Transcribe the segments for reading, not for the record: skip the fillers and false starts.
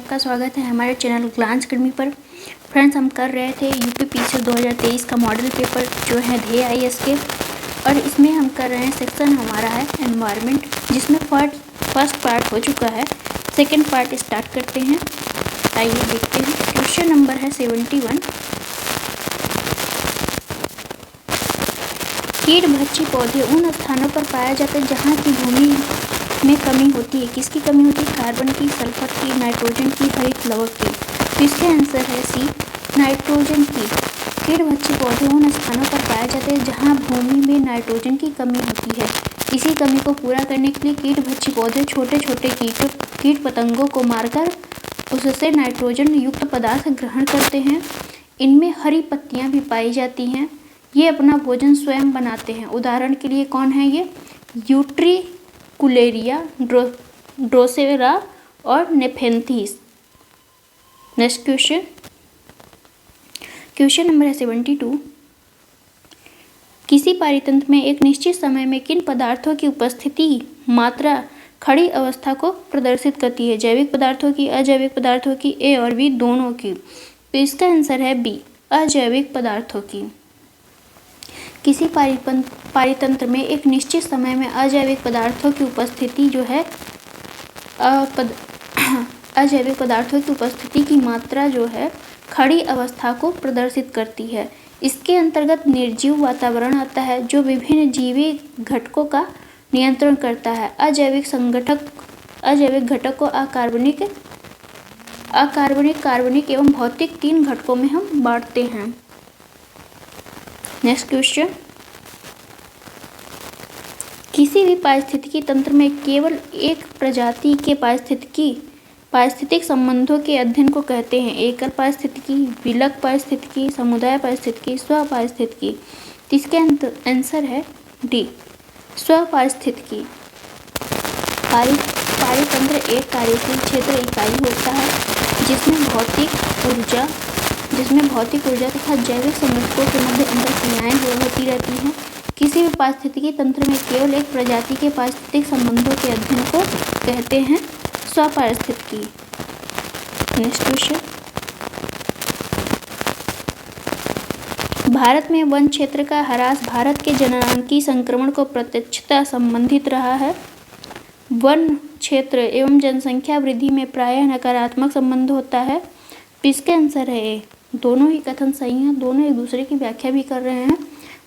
आपका स्वागत है हमारे चैनल ग्लांस अकेडमी पर। फ्रेंड्स, हम कर रहे थे यूपीपीसी 2023 का मॉडल पेपर जो है ध्येय आईएएस के, और इसमें हम कर रहे हैं सेक्शन हमारा है एनवायरनमेंट, जिसमें फर्स्ट पार्ट हो चुका है। सेकंड पार्ट स्टार्ट करते हैं। आइए देखते हैं। क्वेश्चन नंबर है 71। कीट भक्षी पौधे उन स्थानों पर पाए जाते हैं जहाँ की भूमि में कमी होती है। किसकी कमी होती है? कार्बन की, सल्फर की, नाइट्रोजन की, हरित लवक की। तो इसका आंसर है सी, नाइट्रोजन की। कीट भक्षी पौधे उन स्थानों पर पाए जाते हैं जहाँ भूमि में नाइट्रोजन की कमी होती है। इसी कमी को पूरा करने के लिए कीट भक्षी पौधे छोटे छोटे कीट पतंगों को मारकर उससे नाइट्रोजन युक्त पदार्थ ग्रहण करते हैं। इनमें हरी पत्तियां भी पाई जाती हैं। ये अपना भोजन स्वयं बनाते हैं। उदाहरण के लिए कौन है ये? यूट्रिकुलेरिया, ड्रोसेरा और नेफेंथीस। नेक्स्ट क्वेश्चन नंबर है 72। किसी पारितंत्र में एक निश्चित समय में किन पदार्थों की उपस्थिति मात्रा खड़ी अवस्था को प्रदर्शित करती है? जैविक पदार्थों की, अजैविक पदार्थों की, ए और बी दोनों की। तो इसका आंसर है बी, अजैविक पदार्थों की। किसी पारितंत्र में एक निश्चित समय में अजैविक पदार्थों की उपस्थिति जो है अजैविक पदार्थों की उपस्थिति की मात्रा जो है खड़ी अवस्था को प्रदर्शित करती है। इसके अंतर्गत निर्जीव वातावरण आता है जो विभिन्न जीवी घटकों का नियंत्रण करता है। अजैविक घटक को कार्बनिक एवं भौतिक 3 घटकों में हम बांटते हैं। Next question. किसी भी पारिस्थितिकी तंत्र में केवल एक प्रजाति के पारिस्थितिक संबंधों के अध्ययन को कहते हैं एकल पारिस्थितिकी, विलग पारिस्थितिकी, समुदाय पारिस्थितिकी, स्व पारिस्थितिकी। इसका आंसर है डी, स्व पारिस्थितिकी। पारितंत्र एक कार्यशील क्षेत्र इकाई होता है जिसमें भौतिक ऊर्जा तथा जैविक संगठकों के मध्य अंतरक्रियाएं होती रहती हैं। किसी भी पारिस्थितिकी तंत्र में केवल एक प्रजाति के पारिस्थितिक संबंधों के अध्ययन को कहते हैं स्वपारिस्थितिकी। Next question. भारत में वन क्षेत्र का ह्रास भारत के जनसांख्यिकी संक्रमण को प्रत्यक्षतः संबंधित रहा है। वन क्षेत्र एवं जनसंख्या वृद्धि में प्रायः नकारात्मक संबंध होता है। इसका आंसर है ए, दोनों ही कथन सही हैं। दोनों एक दूसरे की व्याख्या भी कर रहे हैं।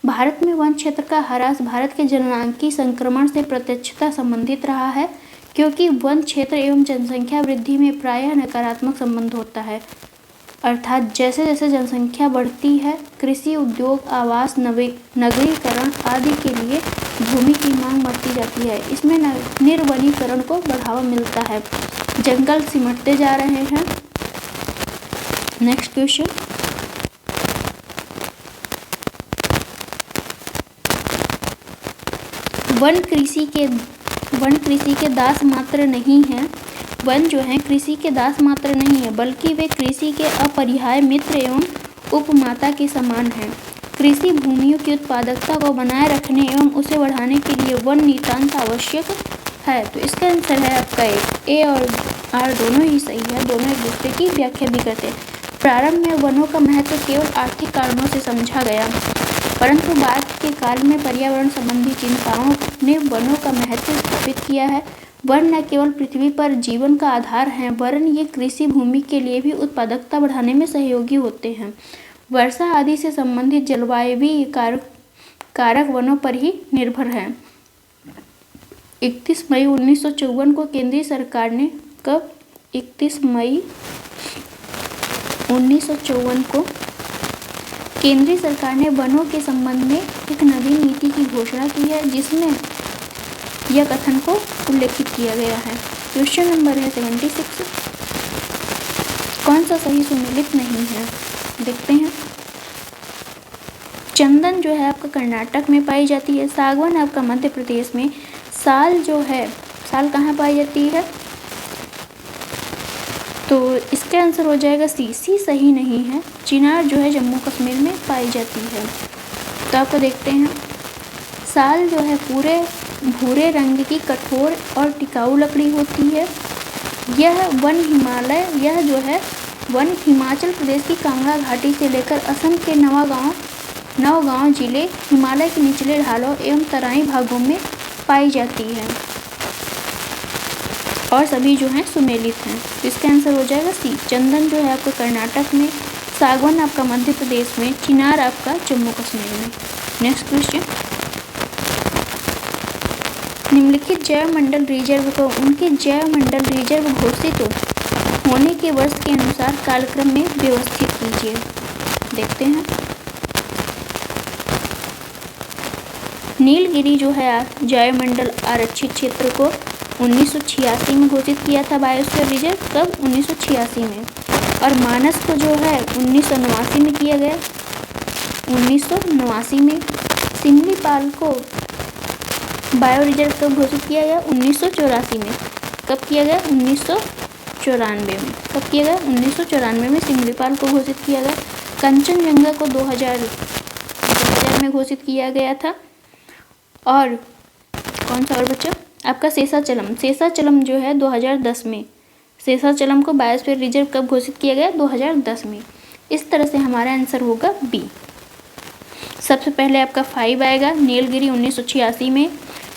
भारत में वन क्षेत्र का ह्रास भारत के जनसांख्यिकी संक्रमण से प्रत्यक्षतः संबंधित रहा है, क्योंकि वन क्षेत्र एवं जनसंख्या वृद्धि में प्रायः नकारात्मक संबंध होता है। अर्थात जैसे जैसे जनसंख्या बढ़ती है, कृषि, उद्योग, आवास, नगरीकरण आदि के लिए भूमि की मांग बढ़ती जाती है। इसमें निर्वनीकरण को बढ़ावा मिलता है। जंगल सिमटते जा रहे हैं। Next question. वन कृषि के दास मात्र नहीं है। वन जो है कृषि के दास मात्र नहीं है, बल्कि वे कृषि के अपरिहार्य मित्र एवं उपमाता के समान हैं। कृषि भूमियों की उत्पादकता को बनाए रखने एवं उसे बढ़ाने के लिए वन नितांत आवश्यक है। तो इसका आंसर है आपका ए और आर दोनों ही सही है। दोनों एक दूसरे की व्याख्या भी करते हैं। प्रारंभ में वनों का महत्व केवल आर्थिक कारणों से समझा गया, परंतु बाद के काल में पर्यावरण संबंधी चिंताओं ने वनों का महत्व स्थापित किया है। वन न केवल पृथ्वी पर जीवन का आधार हैं, वरन ये कृषि भूमि के लिए भी उत्पादकता बढ़ाने में सहयोगी होते हैं। वर्षा आदि से संबंधित जलवायवीय कारक वनों पर ही निर्भर हैं। 31 मई 1954 को केंद्रीय सरकार ने 31 मई 1954 को केंद्रीय सरकार ने वनों के संबंध में एक नवीन नीति की घोषणा की है, जिसमें यह कथन को उल्लेखित किया गया है। क्वेश्चन नंबर है 76। कौन सा सही सुमेलित नहीं है? देखते हैं। चंदन जो है आपका कर्नाटक में पाई जाती है। सागवान आपका मध्य प्रदेश में। साल जो है, साल कहाँ पाई जाती है? तो इसका आंसर हो जाएगा सी सही नहीं है। चिनार जो है जम्मू कश्मीर में पाई जाती है। तो आपको देखते हैं। साल जो है पूरे भूरे रंग की कठोर और टिकाऊ लकड़ी होती है। यह जो है वन हिमाचल प्रदेश की कांगड़ा घाटी से लेकर असम के नौगांव जिले, हिमालय के निचले ढालों एवं तराई भागों में पाई जाती है और सभी जो हैं सुमेलित हैं। तो इसका आंसर हो जाएगा सी। चंदन जो है आपका कर्नाटक में, सागवान आपका मध्य प्रदेश में, चिनार आपका जम्मू कश्मीर में। नेक्स्ट क्वेश्चन, निम्नलिखित जैव मंडल रिजर्व को उनके जैव मंडल रिजर्व घोषित होने के वर्ष के अनुसार कालक्रम में व्यवस्थित कीजिए। देखते हैं। नीलगिरी जो है जैव मंडल आरक्षित क्षेत्र को 1986 में घोषित किया था बायोस्फीयर रिजर्व। कब? 1986 में। और मानस को जो है 1989 में किया गया, 1989 में। सिमलीपाल को बायो रिजर्व कब घोषित किया गया? 1984 में। कब किया गया? 1994 में। कब किया गया? 1994 में सिमलीपाल को घोषित किया गया। कंचनजंगा को 2000 में घोषित किया गया था। और कौन सा और बच्चा? आपका शेषाचलम जो है 2010 में। शेषाचलम को बायोस्फीयर रिजर्व कब घोषित किया गया? 2010 में। इस तरह से हमारा आंसर होगा बी। सबसे पहले आपका 5 आएगा नीलगिरी 1986 में,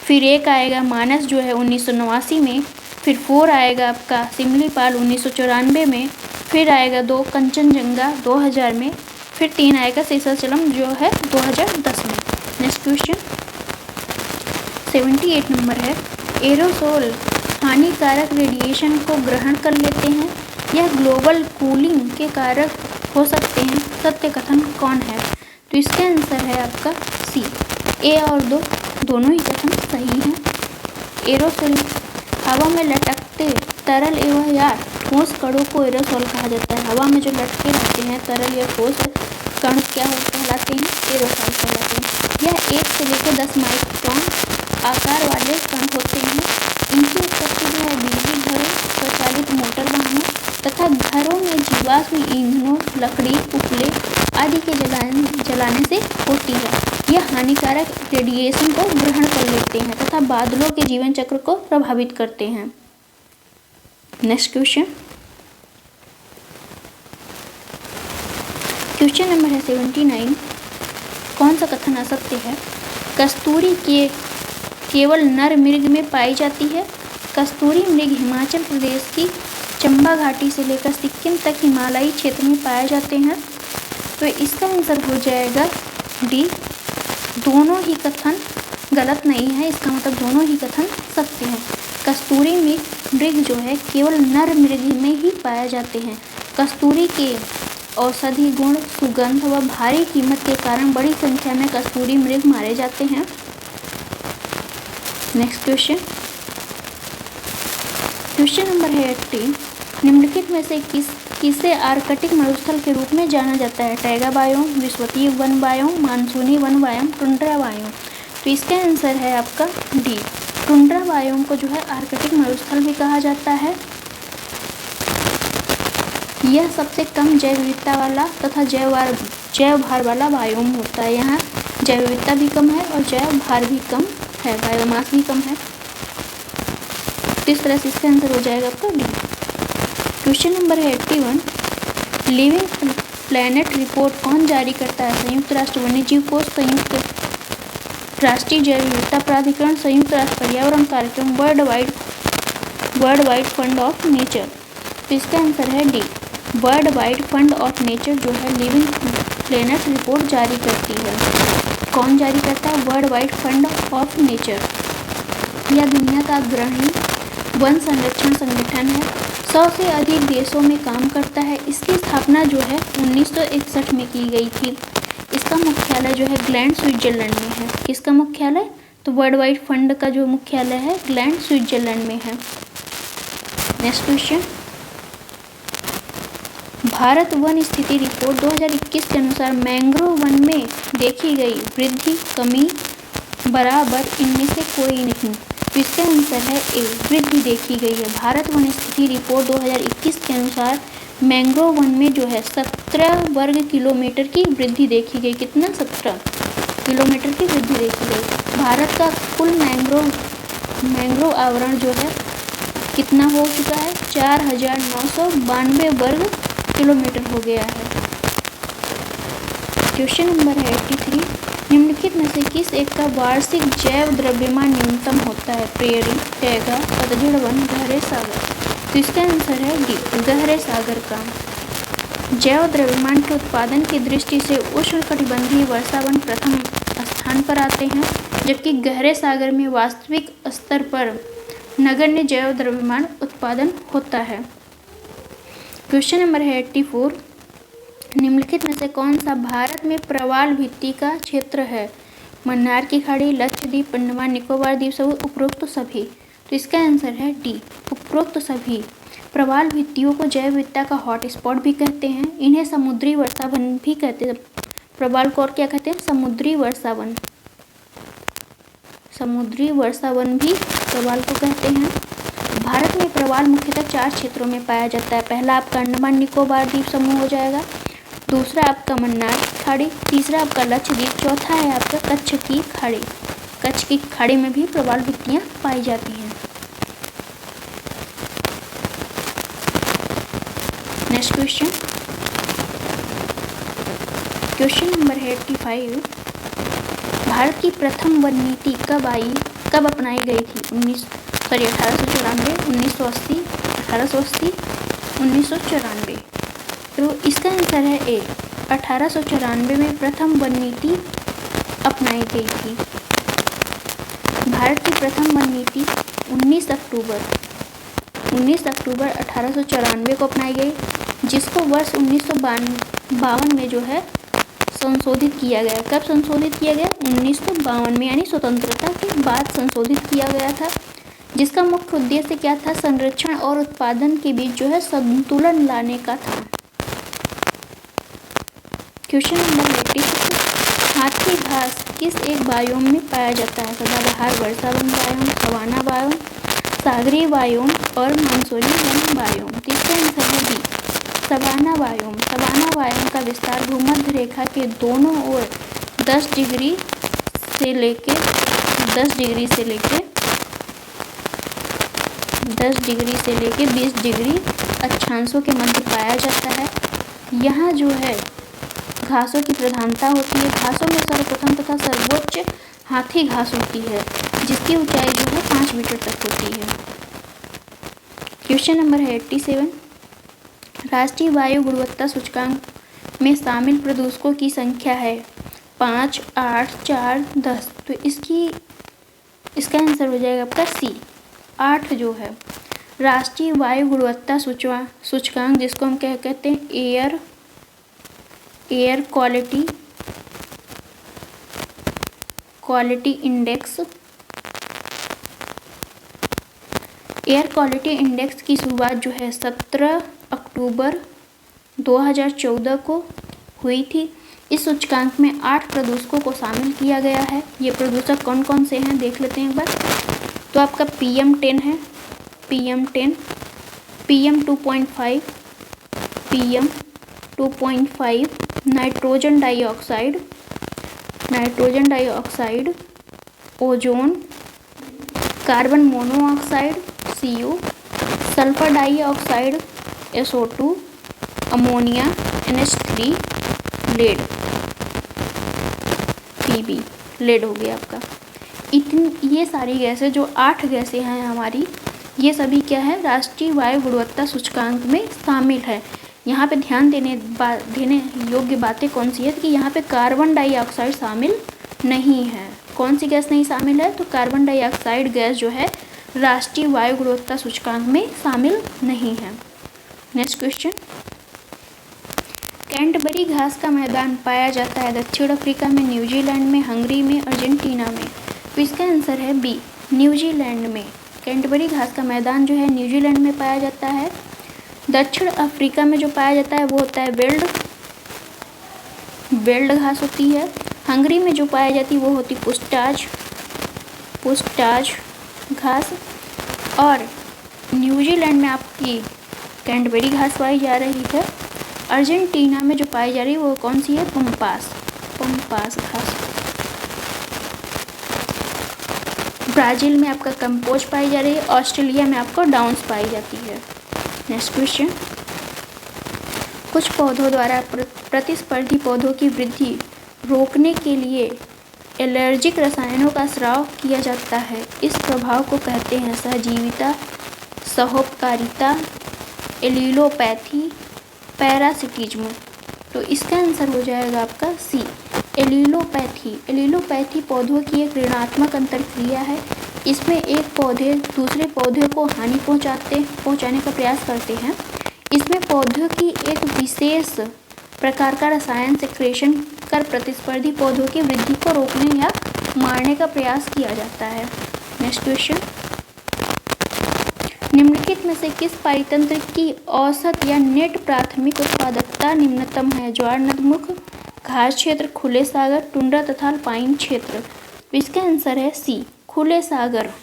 फिर 1 आएगा मानस जो है 1989 में, फिर 4 आएगा आपका सिमलीपाल 1994 में, फिर आएगा 2 कंचनजंगा 2000 में, फिर 3 आएगा शेषाचलम जो है 2010 में। नेक्स्ट क्वेश्चन 78 नंबर है, एरोसोल हानिकारक रेडिएशन को ग्रहण कर लेते हैं, यह ग्लोबल कूलिंग के कारक हो सकते हैं, सत्य कथन कौन है? तो इसका आंसर है आपका सी। ए और दोनों ही कथन सही हैं। एरोसोल हवा में लटकते तरल एवं या ठोस कणों को एरोसोल कहा जाता है। हवा में जो लटके रहते हैं तरल या ठोस कण क्या कहलाते हैं? एरोसोल कहलाते हैं। यह 1 से लेकर 10 माइक्रोन आकार वाले कण होते हैं। इनकी उत्पत्ति जो है बिजली घरों, स्वचालित मोटर वाहनों तथा घरों में जीवाश्म ईंधनों, लकड़ी, उपले आदि के जलाने से होती है। यह हानिकारक रेडिएशन को ग्रहण कर लेते हैं तथा बादलों के जीवन चक्र को प्रभावित करते हैं। नेक्स्ट क्वेश्चन नंबर है 79। कौन सा कथन असत्य है? कस्तूरी केवल नर मृग में पाई जाती है। कस्तूरी मृग हिमाचल प्रदेश की चंबा घाटी से लेकर सिक्किम तक हिमालयी क्षेत्र में पाए जाते हैं। तो इसका आंसर हो जाएगा डी। दोनों ही कथन गलत नहीं है, इसका मतलब दोनों ही कथन सत्य हैं। कस्तूरी मृग जो है केवल नर मृग में ही पाए जाते हैं। कस्तूरी के औषधि गुण, सुगंध व भारी कीमत के कारण बड़ी संख्या में कस्तूरी मृग मारे जाते हैं। नेक्स्ट क्वेश्चन नंबर है 80। निम्नलिखित में से किसे आर्कटिक मरुस्थल के रूप में जाना जाता है? टैगा बायोम, विषुवतीय वन बायोम, मानसूनी वन बायोम, टुंड्रा बायोम। तो इसका आंसर है आपका डी। टुंड्रा बायोम को जो है आर्कटिक मरुस्थल भी कहा जाता है। यह सबसे कम जैव विविधता वाला तथा जैव भार वाला बायोम होता है। यहाँ जैव विविधता भी कम है और जैव भार भी कम है, बायोमास भी कम है। तो इस तरह से इसका आंसर हो जाएगा आपका डी। क्वेश्चन नंबर है 81। लिविंग प्लैनेट रिपोर्ट कौन जारी करता है? संयुक्त राष्ट्र वन्यजीव कोष, संयुक्त राष्ट्रीय जैव विविधता प्राधिकरण, संयुक्त राष्ट्र पर्यावरण कार्यक्रम, world wide fund of nature. तो इसका आंसर है D. World wide fund of nature जो है लिविंग प्लैनेट रिपोर्ट जारी करती है। कौन जारी करता है? World wide fund of nature. यह दुनिया का अग्रणी वन संरक्षण संगठन है। 100 से अधिक देशों में काम करता है। इसकी स्थापना जो है 1961 में की गई थी। इसका मुख्यालय जो है ग्लैंड, स्विट्जरलैंड में है। किसका मुख्यालय? तो वर्ल्ड वाइड फंड का जो मुख्यालय है ग्लैंड, स्विट्जरलैंड में है। नेक्स्ट क्वेश्चन, भारत वन स्थिति रिपोर्ट 2021 के अनुसार मैंग्रोव वन में देखी गई वृद्धि, कमी, बराबर इनमें से कोई नहीं। तो इसका आंसर है ए, वृद्धि देखी गई है। भारत वन स्थिति रिपोर्ट 2021 के अनुसार मैंग्रोव वन में जो है 17 वर्ग किलोमीटर की वृद्धि देखी गई। कितना? 17 किलोमीटर की वृद्धि देखी गई। भारत का कुल मैंग्रोव आवरण जो है कितना हो चुका है? 4992 वर्ग किलोमीटर हो गया है। क्वेश्चन नंबर है 83, निम्नलिखित में से किस एक का वार्षिक जैव द्रव्यमान न्यूनतम होता है? प्रेयरी, टैगा, पतझड़ वन, गहरे सागर। तो इसका आंसर है डी, गहरे सागर का। जैव द्रव्यमान के उत्पादन की दृष्टि से उष्णकटिबंधीय वर्षावन प्रथम स्थान पर आते हैं, जबकि गहरे सागर में वास्तविक स्तर पर नगण्य जैव द्रव्यमान उत्पादन होता है। क्वेश्चन नंबर है 84, निम्नलिखित में से कौन सा भारत में प्रवाल भित्ति का क्षेत्र है? मन्नार की खाड़ी, लक्षद्वीप, अंडमान निकोबार द्वीप समूह, उपरोक्त सभी। तो इसका आंसर है डी, उपरोक्त सभी। प्रवाल भित्तियों को जैव विविधता का हॉटस्पॉट भी कहते हैं। इन्हें समुद्री वर्षावन भी कहते हैं। प्रवाल को और क्या कहते हैं? समुद्री वर्षावन। समुद्री वर्षावन भी प्रवाल को कहते हैं। भारत में प्रवाल मुख्यतः 4 क्षेत्रों में पाया जाता है। पहला आपका अंडमान निकोबार द्वीप समूह हो जाएगा, दूसरा आपका मन्नार की खाड़ी, तीसरा आपका लक्षद्वीप, चौथा है आपका कच्छ की खाड़ी। कच्छ की खाड़ी में भी प्रवाल भित्तियाँ पाई जाती हैं। नेक्स्ट क्वेश्चन, क्वेश्चन नंबर है 85, भारत की प्रथम वन नीति कब अपनाई गई थी? 1894, 1980, 1880, 1994। तो इसका आंसर है ए, 1894 में प्रथम वन नीति अपनाई गई थी। भारत की प्रथम वन नीति 19 अक्टूबर 1894 को अपनाई गई, जिसको वर्ष 1952 में जो है संशोधित किया गया। कब संशोधित किया गया? 1952 में, यानी स्वतंत्रता के बाद संशोधित किया गया था, जिसका मुख्य उद्देश्य क्या था? संरक्षण और उत्पादन के बीच जो है संतुलन लाने का था। क्वेश्चन नंबर 86, हाथी घास किस एक बायोम में पाया जाता है? सदाबहार वर्षावन बायोम, सवाना बायोम, सागरीय बायोम और मानसूनी वन बायोम। इसका आंसर है B, savanna biome. Savanna biome का विस्तार भूमध्य रेखा के दोनों ओर 10 डिग्री से लेके 20 डिग्री अक्षांशों के मध्य पाया जाता है। यहाँ जो है घासों की प्रधानता होती है। घासों में सर्वप्रथम तथा सर्वोच्च हाथी घास होती है, जिसकी ऊंचाई जो है 5 मीटर तक होती है। क्वेश्चन नंबर है 87, राष्ट्रीय वायु गुणवत्ता सूचकांक में शामिल प्रदूषकों की संख्या है 5, 8, 4, 10। तो इसका आंसर हो जाएगा आपका सी, 8 जो है। राष्ट्रीय वायु गुणवत्ता सूचकांक, जिसको हम क्या कहते हैं? Air quality index. Air quality index की शुरुआत जो है 17 अक्टूबर 2014 को हुई थी। इस सूचकांक में 8 प्रदूषकों को शामिल किया गया है। ये प्रदूषक कौन कौन से हैं देख लेते हैं एक बार। तो आपका PM10 है, PM10, PM2.5, PM2.5, nitrogen dioxide, ozone, carbon monoxide CO, sulphur dioxide SO2, ammonia NH3, lead PB, lead हो गया आपका। ये सारी गैसें जो 8 गैसें हैं हमारी, ये सभी क्या है? राष्ट्रीय वायु गुणवत्ता सूचकांक में शामिल है। यहाँ पे ध्यान देने योग्य बातें कौन सी है कि यहाँ पे कार्बन डाइऑक्साइड शामिल नहीं है। कौन सी गैस नहीं शामिल है? तो कार्बन डाइऑक्साइड गैस जो है राष्ट्रीय वायु गुणवत्ता सूचकांक में शामिल नहीं है। नेक्स्ट क्वेश्चन, कैंटबरी घास का मैदान पाया जाता है दक्षिण अफ्रीका में, न्यूजीलैंड में, हंगरी में, अर्जेंटीना में। तो इसका आंसर है बी, न्यूजीलैंड में। कैंटबरी घास का मैदान जो है न्यूजीलैंड में पाया जाता है। दक्षिण अफ्रीका में जो पाया जाता है वो होता है वेल्ड घास होती है। हंगरी में जो पाई जाती है वो होती पुस्टाज घास, और न्यूजीलैंड में आपकी कैंटबरी घास पाई जा रही है। अर्जेंटीना में जो पाई जा रही है वो कौन सी है? पंपास घास। ब्राज़ील में आपका कंपोज पाई जा रही है, ऑस्ट्रेलिया में आपको डाउन्स पाई जाती है। नेक्स्ट क्वेश्चन, कुछ पौधों द्वारा प्रतिस्पर्धी पौधों की वृद्धि रोकने के लिए एलर्जिक रसायनों का स्राव किया जाता है। इस प्रभाव को कहते हैं सहजीविता, सहोपकारिता, एलिलोपैथी, पैरासिटिज्म। तो इसका आंसर हो जाएगा आपका सी, एलिलोपैथी। एलिलोपैथी पौधों की एक ऋणात्मक अंतरक्रिया है। इसमें एक पौधे दूसरे पौधे को हानि पहुंचाने का प्रयास करते हैं। इसमें पौधों की एक विशेष प्रकार का रसायन सेक्रेशन कर प्रतिस्पर्धी पौधों की वृद्धि को रोकने या मारने का प्रयास किया जाता है। नेक्स्ट क्वेश्चन, निम्नलिखित में से किस पारितंत्र की औसत या नेट प्राथमिक उत्पादकता निम्नतम है? ज्वार नदमुख, घास क्षेत्र, खुले सागर, टुंड्रा तथा अल्पाइन क्षेत्र। इसका आंसर है सी, खुले सागर।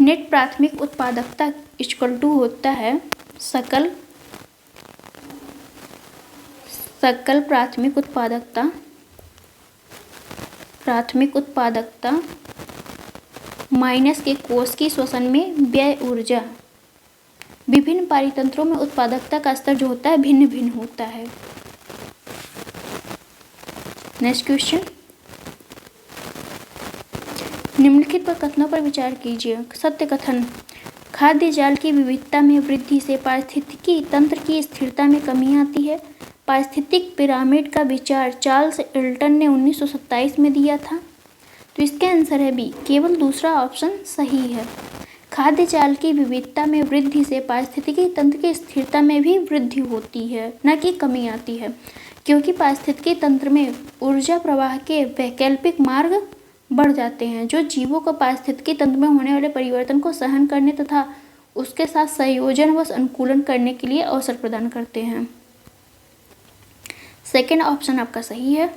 नेट प्राथमिक उत्पादकता इक्वल टू होता है सकल प्राथमिक उत्पादकता माइनस के कोष की श्वसन में व्यय ऊर्जा। विभिन्न पारितंत्रों में उत्पादकता का स्तर जो होता है भिन्न भिन्न होता है। नेक्स्ट क्वेश्चन, निम्नलिखित पर कथनों पर विचार कीजिए। सत्य कथन, खाद्य जाल की विविधता में वृद्धि से पारिस्थितिकी तंत्र की स्थिरता में कमी आती है। पारिस्थितिक पिरामिड का विचार चार्ल्स एल्टन ने 1927 में दिया था। तो इसका आंसर है बी, केवल दूसरा ऑप्शन सही है। खाद्य जाल की विविधता में वृद्धि से पारिस्थितिकी तंत्र की स्थिरता में भी वृद्धि होती है, न कि कमी आती है, क्योंकि पारिस्थितिकी तंत्र में ऊर्जा प्रवाह के वैकल्पिक मार्ग बढ़ जाते हैं, जो जीवों को पारिस्थितिकी तंत्र में होने वाले परिवर्तन को सहन करने तथा उसके साथ संयोजन व अनुकूलन करने के लिए अवसर प्रदान करते हैं। सेकेंड ऑप्शन आपका सही है।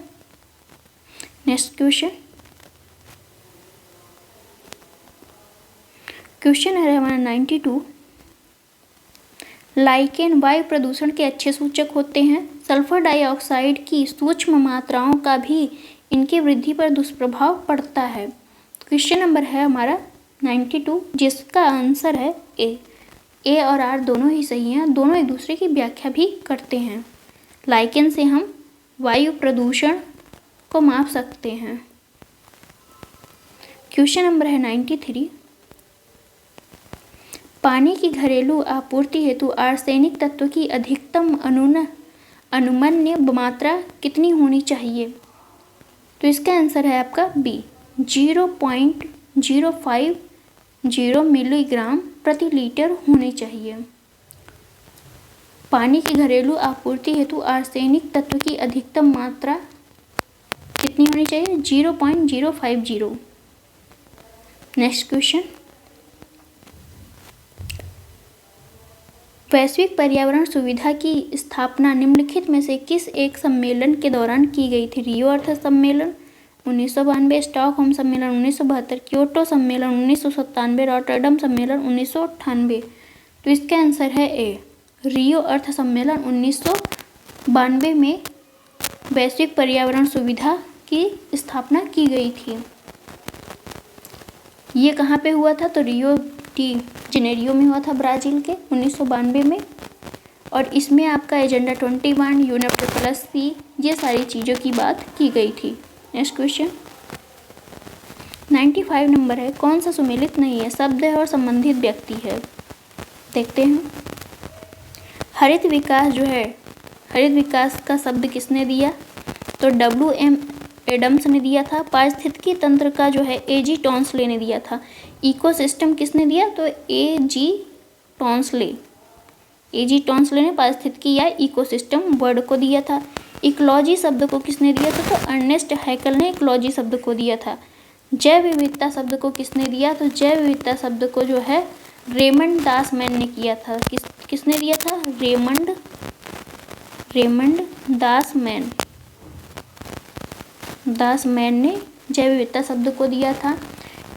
नेक्स्ट क्वेश्चन है हमारा 92। लाइकेन वायु प्रदूषण के अच्छे सूचक होते हैं। सल्फर डाइऑक्साइड की सूक्ष्म मात्राओं का भी इनकी वृद्धि पर दुष्प्रभाव पड़ता है। क्वेश्चन नंबर है हमारा 92, जिसका आंसर है ए और आर दोनों ही सही हैं। दोनों एक दूसरे की व्याख्या भी करते हैं। लाइकेन से हम वायु प्रदूषण को माप सकते हैं। क्वेश्चन नंबर है 93। पानी की घरेलू आपूर्ति हेतु आर्सेनिक तत्व की अधिकतम अनुमन्य मात्रा कितनी होनी चाहिए? तो इसका आंसर है आपका बी, 0.050 मिलीग्राम प्रति लीटर होनी चाहिए। पानी की घरेलू आपूर्ति हेतु आर्सेनिक तत्व की अधिकतम मात्रा कितनी होनी चाहिए? 0.050। नेक्स्ट क्वेश्चन, वैश्विक पर्यावरण सुविधा की स्थापना निम्नलिखित में से किस एक सम्मेलन के दौरान की गई थी? रियो अर्थ सम्मेलन 1992, स्टॉकहोम सम्मेलन 1972, क्योटो सम्मेलन 1997, रॉटरडम सम्मेलन 1998। तो इसका आंसर है ए, रियो अर्थ सम्मेलन 1992 में वैश्विक पर्यावरण सुविधा की स्थापना की गई थी। ये कहाँ पे हुआ था? तो रियो डी जेनेरियो में हुआ था, ब्राज़ील के 1992 में। और इसमें आपका एजेंडा 21, UNFCCC, ये सारी चीज़ों की बात की गई थी। नेक्स्ट क्वेश्चन 95 नंबर है। कौन सा सुमेलित नहीं है? शब्द है और संबंधित व्यक्ति है। देखते हैं। हरित विकास जो है, हरित विकास का शब्द किसने दिया? तो WM एडम्स ने दिया था। पारिस्थितिकी तंत्र का जो है AG टॉन्सले ने दिया था। इकोसिस्टम किसने दिया? तो AG टॉन्सले ने पारिस्थितिकी या इकोसिस्टम वर्ड को दिया था। इकोलॉजी शब्द को किसने दिया था? तो अर्नेस्ट हैकल ने इकोलॉजी शब्द को दिया था। जैव विविधता शब्द को किसने दिया? तो जैव विविधता शब्द को जो है रेमंड दासमैन ने किया था। किसने दिया था? रेमंड दासमैन ने जैव विविधता शब्द को दिया था।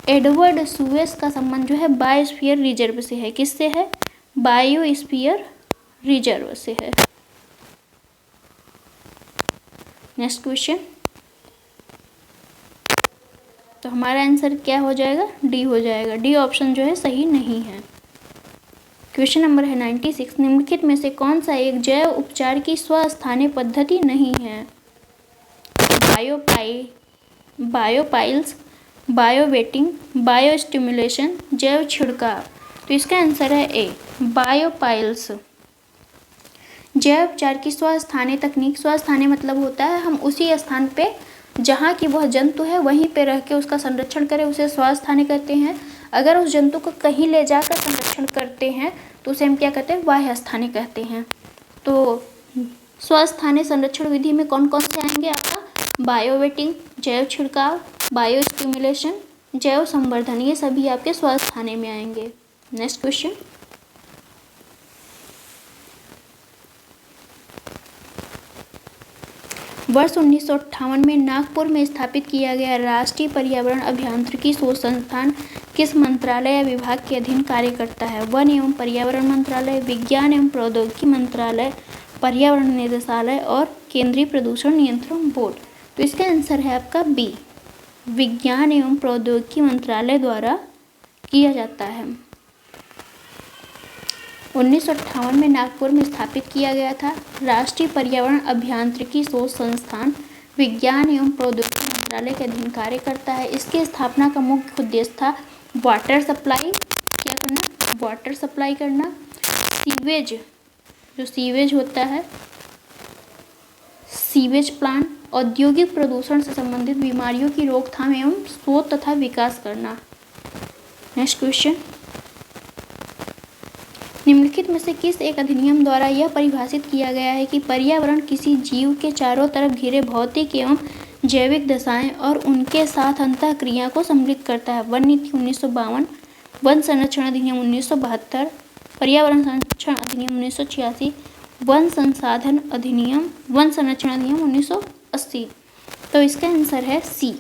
एडवर्ड सुएस का संबंध जो है बायोस्फीयर रिजर्व से है। किससे है? बायोस्फीयर रिजर्व से है। नेक्स्ट क्वेश्चन, तो हमारा आंसर क्या हो जाएगा, डी हो जाएगा। डी ऑप्शन जो है सही नहीं है। क्वेश्चन नंबर है 96, निम्नलिखित में से कौन सा एक जैव उपचार की स्वस्थानीय पद्धति नहीं है? बायोपाइल्स, बायोवेटिंग, बायोस्टिमुलेशन, जैव छिड़काव। तो इसका आंसर है ए, बायोपाइल्स। जैव उपचार की स्वस्थानीय तकनीक, स्वस्थानीय मतलब होता है हम उसी स्थान पे जहाँ की वह जंतु है वहीं पे रह के उसका संरक्षण करें, उसे स्वस्थानीय कहते हैं। अगर उस जंतु को कहीं ले जाकर संरक्षण करते हैं तो उसे हम क्या कहते हैं, बाह्य स्थानीय कहते हैं। तो स्वस्थानीय संरक्षण विधि में कौन कौन से आएंगे आपका, बायोवेटिंग, जैव छिड़काव, बायोस्टिमुलेशन, जैव संवर्धन, ये सभी आपके स्वस्थानीय में आएंगे। नेक्स्ट क्वेश्चन, वर्ष 1958 में नागपुर में स्थापित किया गया राष्ट्रीय पर्यावरण अभियांत्रिकी शोध संस्थान किस मंत्रालय या विभाग के अधीन कार्य करता है? वन एवं पर्यावरण मंत्रालय, विज्ञान एवं प्रौद्योगिकी मंत्रालय, पर्यावरण निदेशालय और केंद्रीय प्रदूषण नियंत्रण बोर्ड। तो इसका आंसर है आपका बी, विज्ञान एवं प्रौद्योगिकी मंत्रालय द्वारा किया जाता है। 1958 में नागपुर में स्थापित किया गया था राष्ट्रीय पर्यावरण अभियांत्रिकी शोध संस्थान, विज्ञान एवं प्रौद्योगिकी मंत्रालय के अधीन कार्य करता है। इसकी स्थापना का मुख्य उद्देश्य था वाटर सप्लाई क्या करना, वाटर सप्लाई करना, सीवेज, जो सीवेज होता है, सीवेज प्लांट, औद्योगिक प्रदूषण से संबंधित बीमारियों की रोकथाम एवं शोध तथा विकास करना। नेक्स्ट क्वेश्चन, निम्नलिखित में से किस एक अधिनियम द्वारा यह परिभाषित किया गया है कि पर्यावरण किसी जीव के चारों तरफ घिरे भौतिक एवं जैविक दशाएं और उनके साथ अंतःक्रिया को सम्मिलित करता है? वन नीति 1952, वन संरक्षण अधिनियम 1972, पर्यावरण संरक्षण अधिनियम 1986, वन संसाधन अधिनियम, वन संरक्षण अधिनियम 1980। तो इसका आंसर है सी,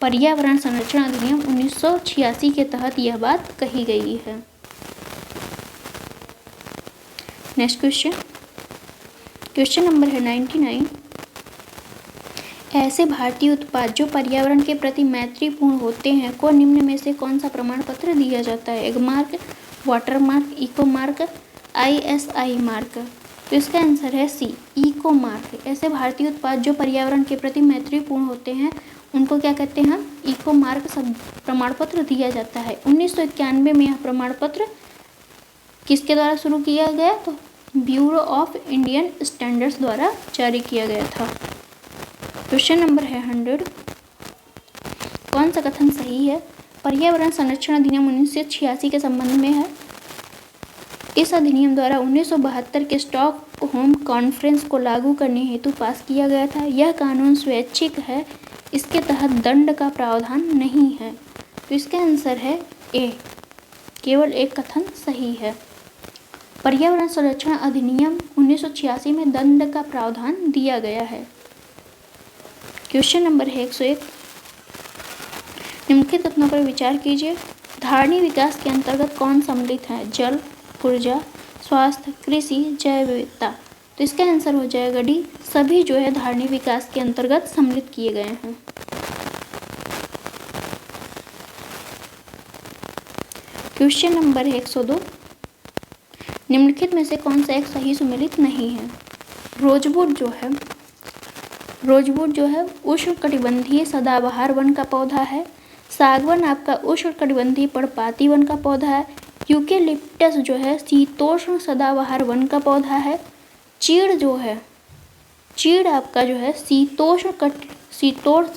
पर्यावरण संरक्षण अधिनियम 1986 के तहत यह बात कही गई है। नेक्स्ट क्वेश्चन, क्वेश्चन नंबर है 99, ऐसे भारतीय उत्पाद जो पर्यावरण के प्रति मैत्रीपूर्ण होते हैं को निम्न में से कौन सा प्रमाण पत्र दिया जाता है? Ag mark, water mark, eco mark, ISI mark. तो इसका आंसर है सी, इको मार्क। ऐसे भारतीय उत्पाद जो पर्यावरण के प्रति मैत्रीपूर्ण होते हैं उनको क्या कहते हैं हम, इको मार्क सब प्रमाण पत्र दिया जाता है। 1991 में यह प्रमाण पत्र किसके द्वारा शुरू किया गया? तो ब्यूरो ऑफ इंडियन स्टैंडर्ड्स द्वारा जारी किया गया था। क्वेश्चन नंबर है 100, कौन सा कथन सही है? पर्यावरण संरक्षण अधिनियम 1986 के संबंध में है। इस अधिनियम द्वारा 1972 के स्टॉकहोम कॉन्फ्रेंस को लागू करने हेतु पास किया गया था। यह कानून स्वैच्छिक है, इसके तहत दंड का प्रावधान नहीं है। तो इसका आंसर है ए, केवल एक कथन सही है। पर्यावरण संरक्षण अधिनियम 1986 में दंड का प्रावधान दिया गया है। क्वेश्चन नंबर है 101, निम्नलिखित कथनों पर विचार कीजिए। धारणीय विकास के अंतर्गत कौन सम्मिलित है? जल, ऊर्जा, स्वास्थ्य, कृषि, जैव विविधता। तो इसका आंसर हो जाएगा डी, सभी जो है धारणीय विकास के अंतर्गत सम्मिलित किए गए हैं। क्वेश्चन नंबर है 102, निम्नलिखित में से कौन सा एक सही सुमेलित नहीं है? रोजवुड जो है उष्णकटिबंधीय सदाबहार वन का पौधा है। सागवन आपका उष्णकटिबंधीय पर्णपाती वन का पौधा है। यूकेलिप्टस जो है शीतोष्ण सदाबहार वन का पौधा है। चीड़ आपका जो है शीतोष्ण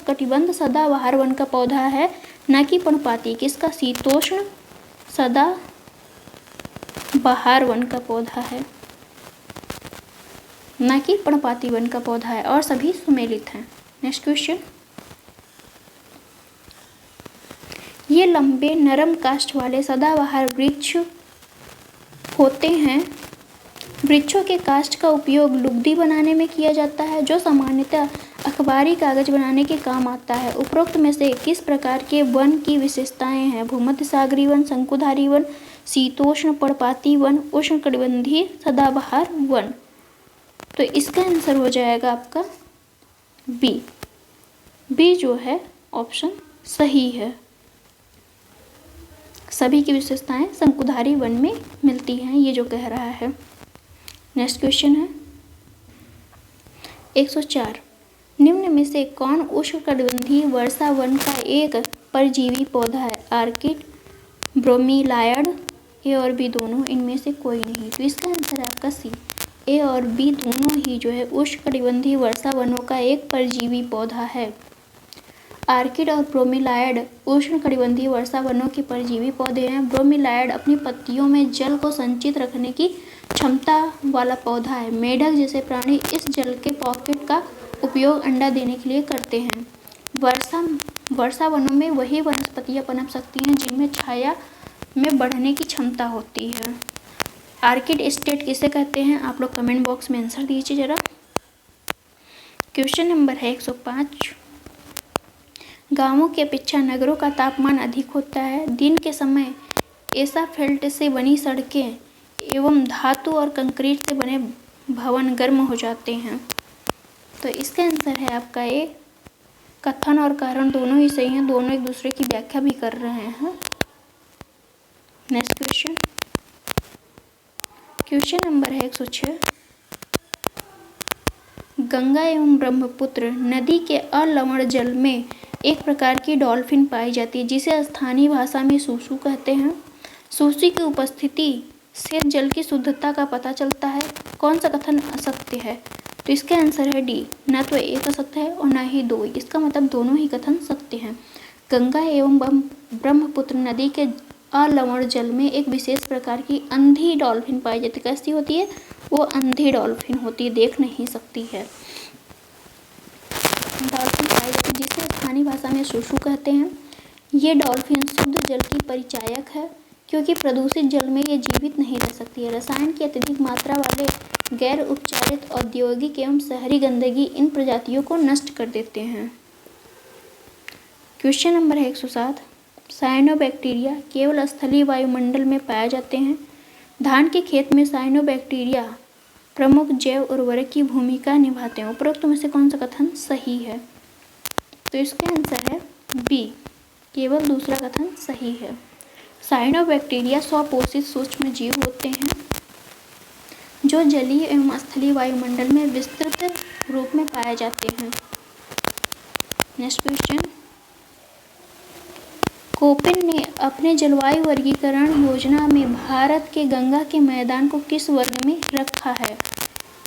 कटिबंध सदाबहार वन का पौधा है, न कि पर्णपाती। किसका? शीतोष्ण सदाबहार वन का पौधा है, न कि पर्णपाती वन का पौधा है, और सभी सुमेलित हैं। नेक्स्ट क्वेश्चन, ये लंबे नरम काष्ठ वाले सदाबहार वृक्ष होते हैं। वृक्षों के काष्ठ का उपयोग लुगदी बनाने में किया जाता है, जो सामान्यतः अखबारी कागज बनाने के काम आता है। उपरोक्त में से किस प्रकार के वन की विशेषताएं हैं? भूमध्य सागरीय वन, शंकुधारी वन, शीतोष्ण पर्णपाती वन, उष्णकटिबंधीय सदाबहार वन। तो इसका आंसर हो जाएगा आपका बी जो है ऑप्शन सही है। सभी की विशेषताएं शंकुधारी वन में मिलती हैं, ये जो कह रहा है। नेक्स्ट क्वेश्चन है 104। निम्न में से कौन उष्णकटिबंधीय वर्षा वन का एक परजीवी पौधा है? आर्किड, ब्रोमीलायड, ए और बी दोनों, इनमें से कोई नहीं। तो इसका आंसर है आपका सी, ए और बी दोनों ही जो है उष्णकटिबंधीय वर्षा वनों का एक परजीवी पौधा है। आर्किड और ब्रोमीलायड उष्णकटिबंधीय वर्षा वनों के परजीवी पौधे हैं। ब्रोमीलायड अपनी पत्तियों में जल को संचित रखने की क्षमता वाला पौधा है। मेढक जैसे प्राणी इस जल के पॉकेट का उपयोग अंडा देने के लिए करते हैं। वर्षा वनों में वही वनस्पतियां पनप सकती हैं जिनमें छाया में बढ़ने की क्षमता होती है। आर्किड स्टेट किसे कहते हैं? आप लोग कमेंट बॉक्स में आंसर दीजिए जरा। क्वेश्चन नंबर है 105। गांवों की अपेक्षा नगरों का तापमान अधिक होता है। दिन के समय एसाफेल्ट से बनी सड़कें एवं धातु और कंक्रीट से बने भवन गर्म हो जाते हैं। तो इसका आंसर है आपका ए। कथन और कारण दोनों ही सही हैं, दोनों एक दूसरे की व्याख्या भी कर रहे हैं। नेक्स्ट क्वेश्चन, क्वेश्चन नंबर है 106। गंगा एवं ब्रह्मपुत्र नदी के अलवण जल में एक प्रकार की डॉल्फिन पाई जाती है जिसे स्थानीय भाषा में सूसू कहते हैं। सूसू की उपस्थिति से जल की शुद्धता का पता चलता है। कौन सा कथन असत्य है? तो इसका आंसर है डी, न तो एक असत्य है और न ही दो। इसका मतलब दोनों ही कथन सत्य हैं। गंगा एवं ब्रह्मपुत्र नदी के अलवण जल में एक विशेष प्रकार की अंधी डॉल्फिन पाई जाती है। कैसी होती है? वो अंधी डॉल्फिन होती है, देख नहीं सकती है। डॉल्फिन पाई जाती है जिसे स्थानीय भाषा में सूसू कहते हैं। ये डॉल्फिन शुद्ध जल की परिचायक है क्योंकि प्रदूषित जल में ये जीवित नहीं रह सकती है। रसायन की अत्यधिक मात्रा वाले गैर उपचारित औद्योगिक एवं शहरी गंदगी इन प्रजातियों को नष्ट कर देते हैं। क्वेश्चन नंबर है 107। साइनोबैक्टीरिया केवल स्थलीय वायुमंडल में पाए जाते हैं। धान के खेत में साइनोबैक्टीरिया प्रमुख जैव उर्वरक की भूमिका निभाते हैं। उपरोक्त में से कौन सा कथन सही है? तो इसका आंसर है बी, केवल दूसरा कथन सही है। साइनोबैक्टीरिया स्वपोषित सूक्ष्म जीव होते हैं जो जलीय एवं स्थलीय वायुमंडल में विस्तृत रूप में पाए जाते हैं। नेक्स्ट क्वेश्चन, कोपेन ने अपने जलवायु वर्गीकरण योजना में भारत के गंगा के मैदान को किस वर्ग में रखा है?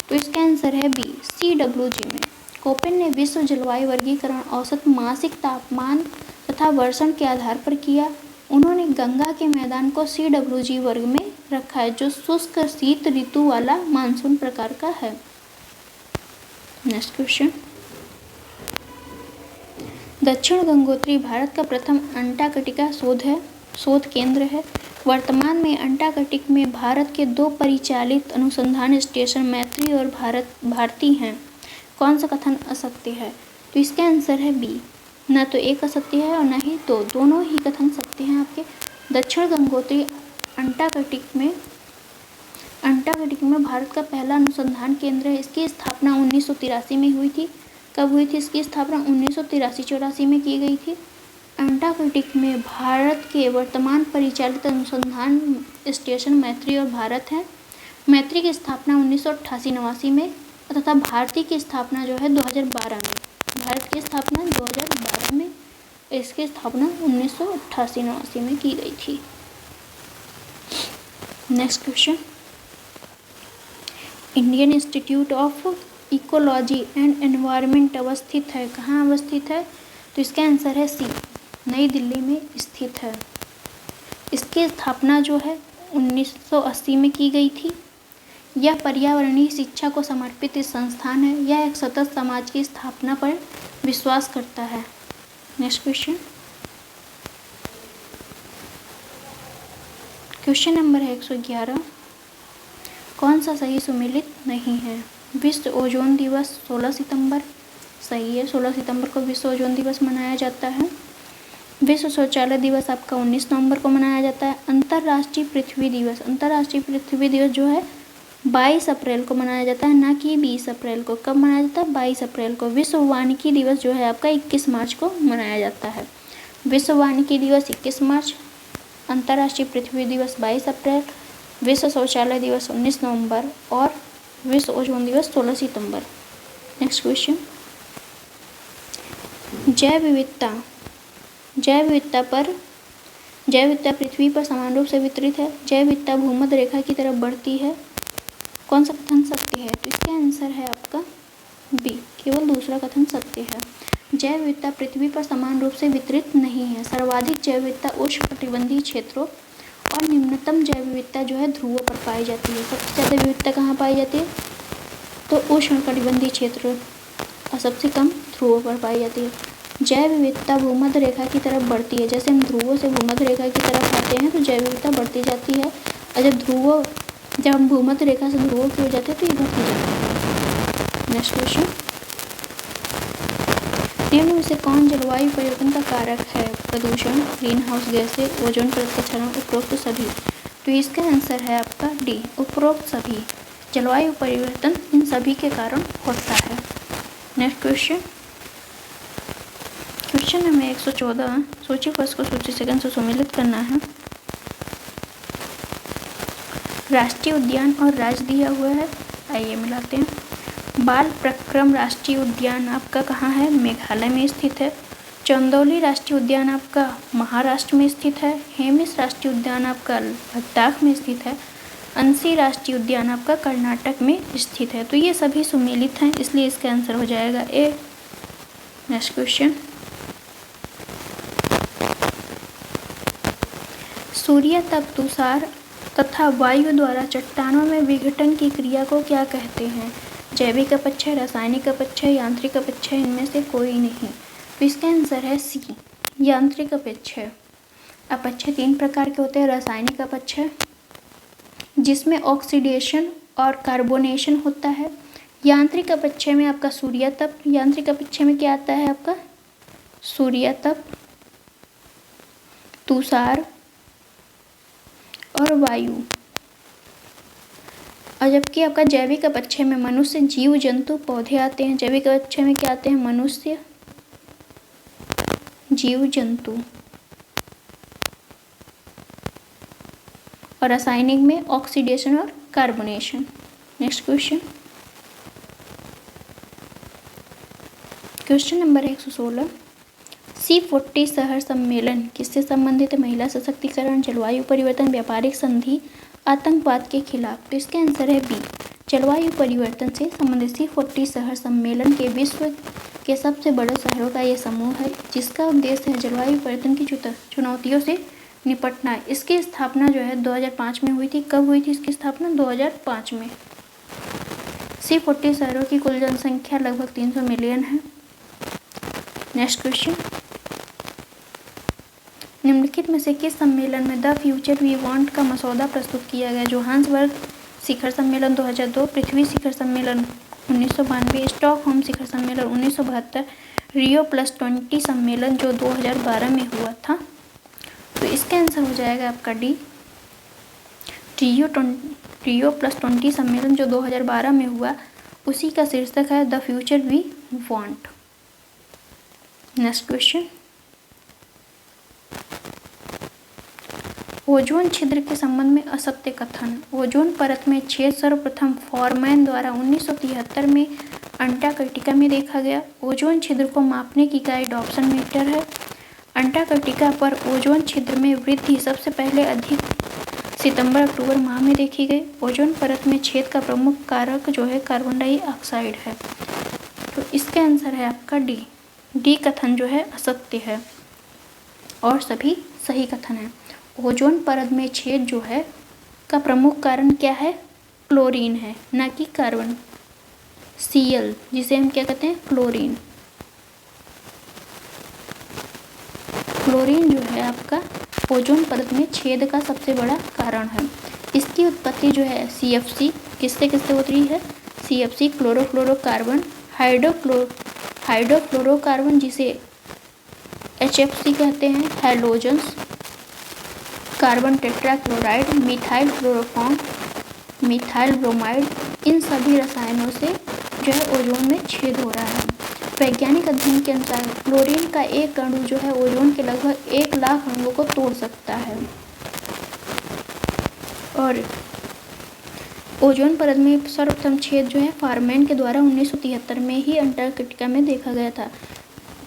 तो इसका आंसर है बी, CWG में। कोपेन ने विश्व जलवायु वर्गीकरण औसत मासिक तापमान तथा वर्षण के आधार पर किया। उन्होंने गंगा के मैदान को CWG वर्ग में रखा है जो शुष्क शीत ऋतु वाला मानसून प्रकार का है। नेक्स्ट क्वेश्चन, दक्षिण गंगोत्री भारत का प्रथम अंटार्कटिका शोध केंद्र है। वर्तमान में अंटार्कटिक में भारत के 2 परिचालित अनुसंधान स्टेशन मैत्री और भारती हैं। कौन सा कथन असत्य है? तो इसका आंसर है बी, न तो एक असत्य है और न ही दो, दोनों ही कथन सत्य हैं आपके। दक्षिण गंगोत्री अंटार्कटिक में भारत का पहला अनुसंधान केंद्र है। इसकी स्थापना 1983 में हुई थी। कब हुई थी इसकी स्थापना? 1983-84 में की गई थी। अंटार्कटिक में भारत के वर्तमान परिचालित अनुसंधान स्टेशन मैत्री और भारत है। मैत्री की स्थापना 1988-89 में तथा भारती की स्थापना जो है 2012 में। भारत की स्थापना 2012 में, इसकी स्थापना 1988-89 में की गई थी। Next question, Indian institute of ecology and environment अवस्थित है। कहाँ अवस्थित है? तो इसका आंसर है सी, नई दिल्ली में स्थित है। इसकी स्थापना जो है 1980 में की गई थी। यह पर्यावरणीय शिक्षा को समर्पित संस्थान है। यह एक सतत समाज की स्थापना पर विश्वास करता है। नेक्स्ट क्वेश्चन, क्वेश्चन नंबर है 111। कौन सा सही सुमेलित नहीं है? विश्व ओजोन दिवस 16 सितंबर सही है। 16 सितंबर को विश्व ओजोन दिवस मनाया जाता है। विश्व शौचालय दिवस आपका 19 नवंबर को मनाया जाता है। अंतर्राष्ट्रीय पृथ्वी दिवस जो है 22 अप्रैल को मनाया जाता है, ना कि 20 अप्रैल को। कब मनाया जाता है? 22 अप्रैल को। विश्व वानिकी दिवस जो है आपका 21 मार्च को मनाया जाता है। विश्व वानिकी दिवस 21 मार्च, अंतर्राष्ट्रीय पृथ्वी दिवस 22 अप्रैल, विश्व शौचालय दिवस 19 नवंबर और विश्व ओजोन दिवस 16 सितंबर। नेक्स्ट क्वेश्चन, जैव विविधता पृथ्वी पर समान रूप से वितरित है। जैव विविधता भूमध्य रेखा की तरफ बढ़ती है। कौन सा कथन सत्य है? तो इसका आंसर है आपका बी, केवल दूसरा कथन सत्य है। जैव विविधता पृथ्वी पर समान रूप से वितरित नहीं है। सर्वाधिक जैव विविधता उष्णकटिबंधीय क्षेत्रों और निम्नतम जैव विविधता जो है ध्रुवों पर पाई जाती है। सबसे ज़्यादा विविधता कहाँ पाई जाती है? तो उष्णकटिबंधीय क्षेत्र, और सबसे कम ध्रुवों पर पाई जाती है। जैव विविधता भूमध्य रेखा की तरफ बढ़ती है। जैसे हम ध्रुवों से भूमध्य रेखा की तरफ आते हैं तो जैव विविधता बढ़ती जाती है, और जब हम भूमध्य रेखा से ध्रुवों की ओर जाते हैं तो ये घटती जाती है। नेक्स्ट क्वेश्चन, निम्न में से कौन जलवायु परिवर्तन का कारक है? प्रदूषण, ग्रीन हाउस गैसें, ओजोन परत का क्षरण, उपरोक्त सभी। तो इसका आंसर है आपका डी, उपरोक्त सभी। जलवायु परिवर्तन इन सभी के कारण होता है। नेक्स्ट क्वेश्चन नंबर 114, सूची फर्स्ट को सूची सेकंड से सम्मिलित करना है। राष्ट्रीय उद्यान और राज्य दिया हुआ है, आइए मिलाते हैं। बाल प्रक्रम राष्ट्रीय उद्यान आपका कहाँ है? मेघालय में स्थित है। चंदौली राष्ट्रीय उद्यान आपका महाराष्ट्र में स्थित है। हेमिस राष्ट्रीय उद्यान आपका लद्दाख में स्थित है। अंसी राष्ट्रीय उद्यान आपका कर्नाटक में स्थित है। तो ये सभी सुमेलित हैं, इसलिए इसका आंसर हो जाएगा ए। नेक्स्ट क्वेश्चन, सूर्य तप, तुषार तथा वायु द्वारा चट्टानों में विघटन की क्रिया को क्या कहते हैं? जैविक अपक्षय, रासायनिक अपक्षय, यांत्रिक अपक्षय, इनमें से कोई नहीं। तो इसका आंसर है सी, यांत्रिक अपक्षय। अपक्षय 3 प्रकार के होते हैं। रासायनिक अपक्षय जिसमें ऑक्सीडेशन और कार्बोनेशन होता है। यांत्रिक अपक्षय में आपका सूर्य तप, यांत्रिक अपक्षय में क्या आता है आपका? सूर्य तप, तुषार और वायु। और जबकि आपका जैविक अपक्षय में मनुष्य, जीव जंतु, पौधे आते हैं। जैविक अपक्षय में क्या आते हैं? मनुष्य, जीव जंतु। और रासायनिक में ऑक्सीडेशन और carbonation. Next question number 116, C40 शहर सम्मेलन किससे संबंधित है? महिला सशक्तिकरण, जलवायु परिवर्तन, व्यापारिक संधि, आतंकवाद के खिलाफ। तो इसका आंसर है बी, जलवायु परिवर्तन से संबंधित। C40 शहर सम्मेलन के विश्व के सबसे बड़े शहरों का ये समूह है, जिसका उद्देश्य है जलवायु परिवर्तन की चुनौतियों से निपटना। इसकी स्थापना जो है 2005 में हुई थी। कब हुई थी इसकी स्थापना? 2005 में। C40 शहरों की कुल जनसंख्या लगभग 300 मिलियन है। नेक्स्ट क्वेश्चन, निम्नलिखित में से किस सम्मेलन में द फ्यूचर वी वांट का मसौदा प्रस्तुत किया गया? जोहान्सबर्ग शिखर सम्मेलन 2002, पृथ्वी शिखर सम्मेलन 1992, स्टॉकहोम शिखर सम्मेलन 1972, रियो +20 सम्मेलन जो 2012 में हुआ था। तो इसका आंसर हो जाएगा आपका डी, रियो +20 सम्मेलन जो 2012 में हुआ, उसी का शीर्षक है the future we want. Next question, ozone छिद्र के संबंध में असत्य कथन। ओजोन परत में छेद सर्वप्रथम फॉरमैन द्वारा 1973 में अंटार्कटिका में देखा गया। ओजोन छिद्र को मापने की इकाई डॉप्सन मीटर है। अंटार्कटिका पर ओजोन छिद्र में वृद्धि सबसे पहले अधिक सितंबर-अक्टूबर माह में देखी गई। ओजोन परत में छेद का प्रमुख कारक जो है कार्बन डाइऑक्साइड है। तो इसका आंसर है आपका डी कथन जो है असत्य है और सभी सही कथन है। ओजोन परत में छेद जो है का प्रमुख कारण क्या है? क्लोरीन है, ना कि कार्बन। Cl जिसे हम क्या कहते हैं? क्लोरीन। क्लोरीन जो है आपका ओजोन परत में छेद का सबसे बड़ा कारण है। इसकी उत्पत्ति जो है CFC किससे होती है? CFC क्लोरोफ्लोरोकार्बन, हाइड्रोफ्लोरोकार्बन जिसे HFC कहते हैं, halogens, carbon tetrachloride, methyl chloroform, methyl bromide, इन सभी रसायनों से जो है ओजोन में छेद हो रहा है। वैज्ञानिक अध्ययन के अनुसार क्लोरीन का एक अणु जो है ओजोन के लगभग 1 लाख अणुओं को तोड़ सकता है। और ओजोन परत में सर्वप्रथम छेद जो है फारमैन के द्वारा 1973 में ही अंटार्कटिका में देखा गया था।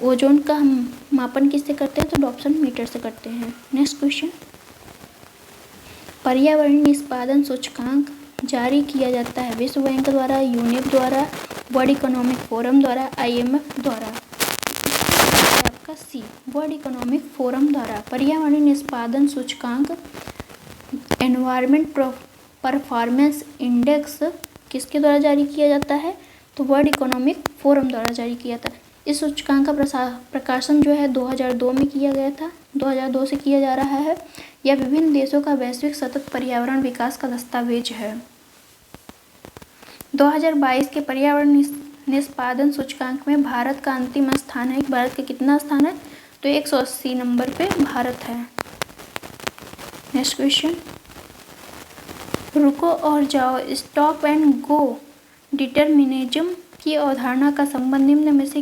ओजोन का हम मापन किससे करते हैं? तो डॉप्सन मीटर से करते हैं। नेक्स्ट क्वेश्चन, पर्यावरणीय निष्पादन सूचकांक जारी किया जाता है विश्व बैंक द्वारा, यूनिप द्वारा, वर्ल्ड इकोनॉमिक फोरम द्वारा, IMF द्वारा। आपका सी, वर्ल्ड इकोनॉमिक फोरम द्वारा। पर्यावरणीय निष्पादन सूचकांक एनवायरमेंट परफॉर्मेंस इंडेक्स किसके द्वारा जारी किया जाता है? तो वर्ल्ड इकोनॉमिक फोरम द्वारा जारी किया था। इस सूचकांक का प्रकाशन जो है 2002 में किया गया था, 2002 से किया जा रहा है। यह विभिन्न देशों का वैश्विक सतत पर्यावरण विकास का दस्तावेज है। 2022 के पर्यावरण निष्पादन सूचकांक में भारत का अंतिम स्थान है। भारत का कितना स्थान है? तो 180 नंबर पे भारत है। नेक्स्ट क्वेश्चन, रुको और जाओ, स्टॉप एंड गो डिटरमिनिज्म की अवधारणा का संबंध निम्न में से